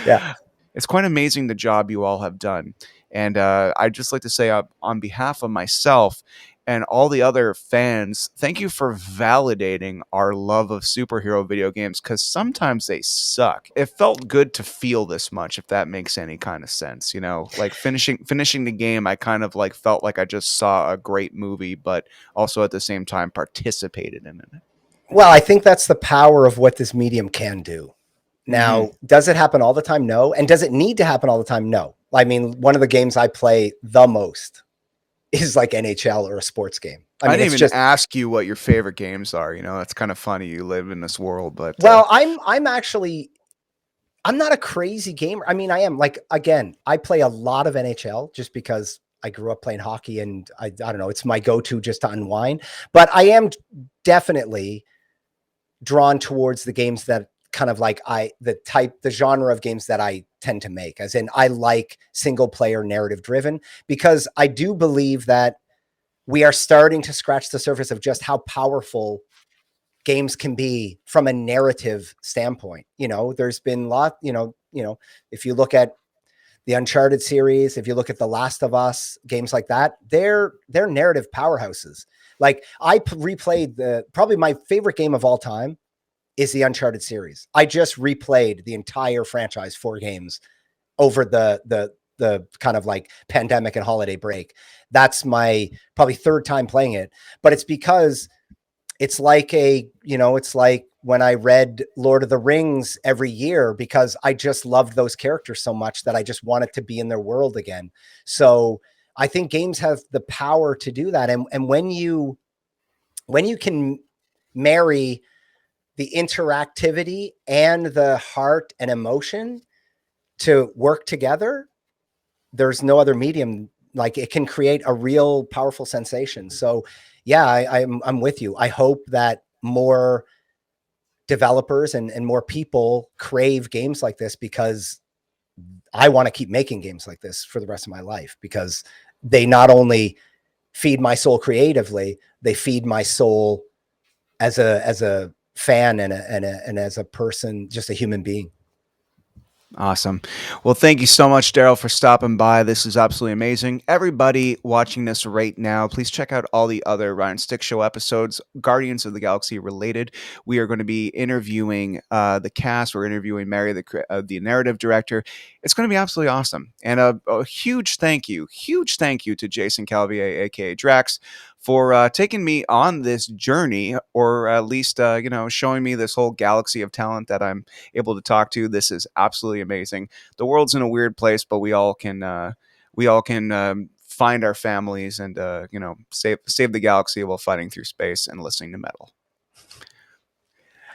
Yeah. It's quite amazing the job you all have done. And I'd just like to say on behalf of myself and all the other fans, thank you for validating our love of superhero video games, because sometimes they suck. It felt good to feel this much, if that makes any kind of sense. Like finishing the game, I kind of like felt like I just saw a great movie, but also at the same time participated in it. Well, I think that's the power of what this medium can do. Now, does it happen all the time? No. And does it need to happen all the time? No. I mean, one of the games I play the most is like NHL or a sports game. I mean, didn't even ask you what your favorite games are. That's kind of funny. You live in this world, but I'm not a crazy gamer. I mean, I am, like, again, I play a lot of NHL just because I grew up playing hockey and I don't know, it's my go-to just to unwind, but I am definitely drawn towards the games that kind of like the genre of games that I tend to make, as in I like single player narrative driven, because I do believe that we are starting to scratch the surface of just how powerful games can be from a narrative standpoint. There's been a lot, if you look at the Uncharted series, if you look at The Last of Us, games like that, they're narrative powerhouses. Like I replayed probably my favorite game of all time is the Uncharted series. I just replayed the entire franchise, 4 games over the the kind of like pandemic and holiday break. That's my probably third time playing it, but it's because it's like it's like when I read Lord of the Rings every year, because I just loved those characters so much that I just wanted to be in their world again. So I think games have the power to do that. And when you can marry the interactivity and the heart and emotion to work together, there's no other medium. Like, it can create a real powerful sensation. So yeah, I'm with you. I hope that more developers and more people crave games like this, because I want to keep making games like this for the rest of my life, because they not only feed my soul creatively, they feed my soul as a fan and as a person, just a human being. Awesome. Well, thank you so much, Darryl, for stopping by. This is absolutely amazing. Everybody watching this right now, please check out all the other Ryan Stick Show episodes, Guardians of the Galaxy related. We are going to be interviewing the cast. We're interviewing Mary, the narrative director. It's going to be absolutely awesome. And a huge thank you to Jason Calvier, aka Drax, for taking me on this journey, or at least showing me this whole galaxy of talent that I'm able to talk to. This is absolutely amazing. The world's in a weird place, but we all can find our families and save the galaxy while fighting through space and listening to metal.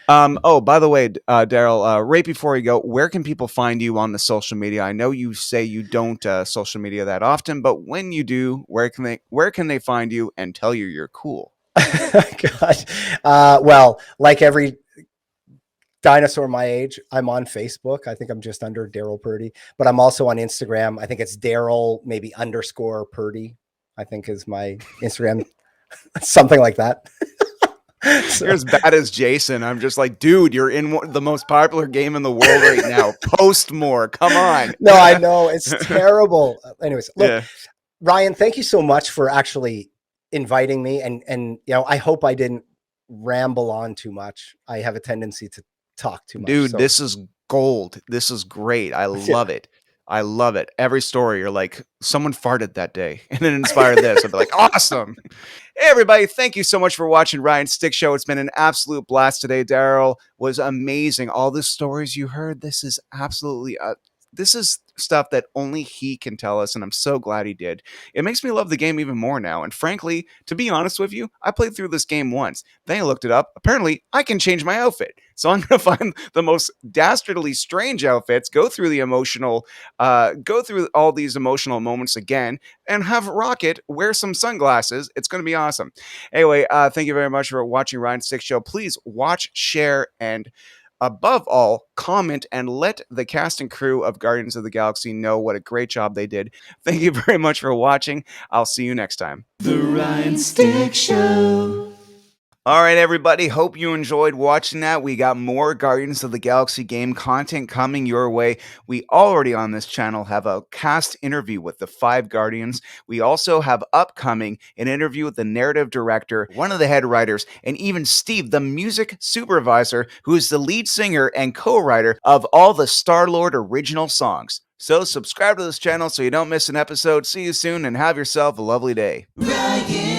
Oh, by the way, Darryl, right before you go, where can people find you on the social media? I know you say you don't social media that often, but when you do, where can they find you and tell you you're cool? God. Well, like every dinosaur my age, I'm on Facebook. I think I'm just under Darryl Purdy, but I'm also on Instagram. I think it's Darryl maybe _ Purdy, I think is my Instagram. Something like that. So. You're as bad as Jason. I'm just like, dude, you're in the most popular game in the world right now. Post more. Come on. No, I know. It's terrible. Anyways, look, Ryan, thank you so much for actually inviting me. And I hope I didn't ramble on too much. I have a tendency to talk too much. Dude, this is gold. This is great. I love it. I love it. Every story, you're like, someone farted that day and it inspired this. I'd be like, awesome. Hey, everybody. Thank you so much for watching Ryan Stick Show. It's been an absolute blast today. Darryl was amazing. All the stories you heard, this is absolutely, this is stuff that only he can tell us, and I'm so glad he did. It makes me love the game even more now, and frankly, to be honest with you, I played through this game once. Then I looked it up. Apparently, I can change my outfit. So I'm going to find the most dastardly strange outfits, go through all these emotional moments again, and have Rocket wear some sunglasses. It's going to be awesome. Anyway, thank you very much for watching Ryan Stick Show. Please watch, share, and above all, comment and let the cast and crew of Guardians of the Galaxy know what a great job they did. Thank you very much for watching. I'll see you next time. The Ryan Stick Show. All right, everybody. Hope you enjoyed watching that. We got more Guardians of the Galaxy game content coming your way. We already on this channel have a cast interview with the 5 Guardians. We also have upcoming an interview with the narrative director, one of the head writers, and even Steve, the music supervisor, who is the lead singer and co-writer of all the Star-Lord original songs. So subscribe to this channel so you don't miss an episode. See you soon and have yourself a lovely day. Ryan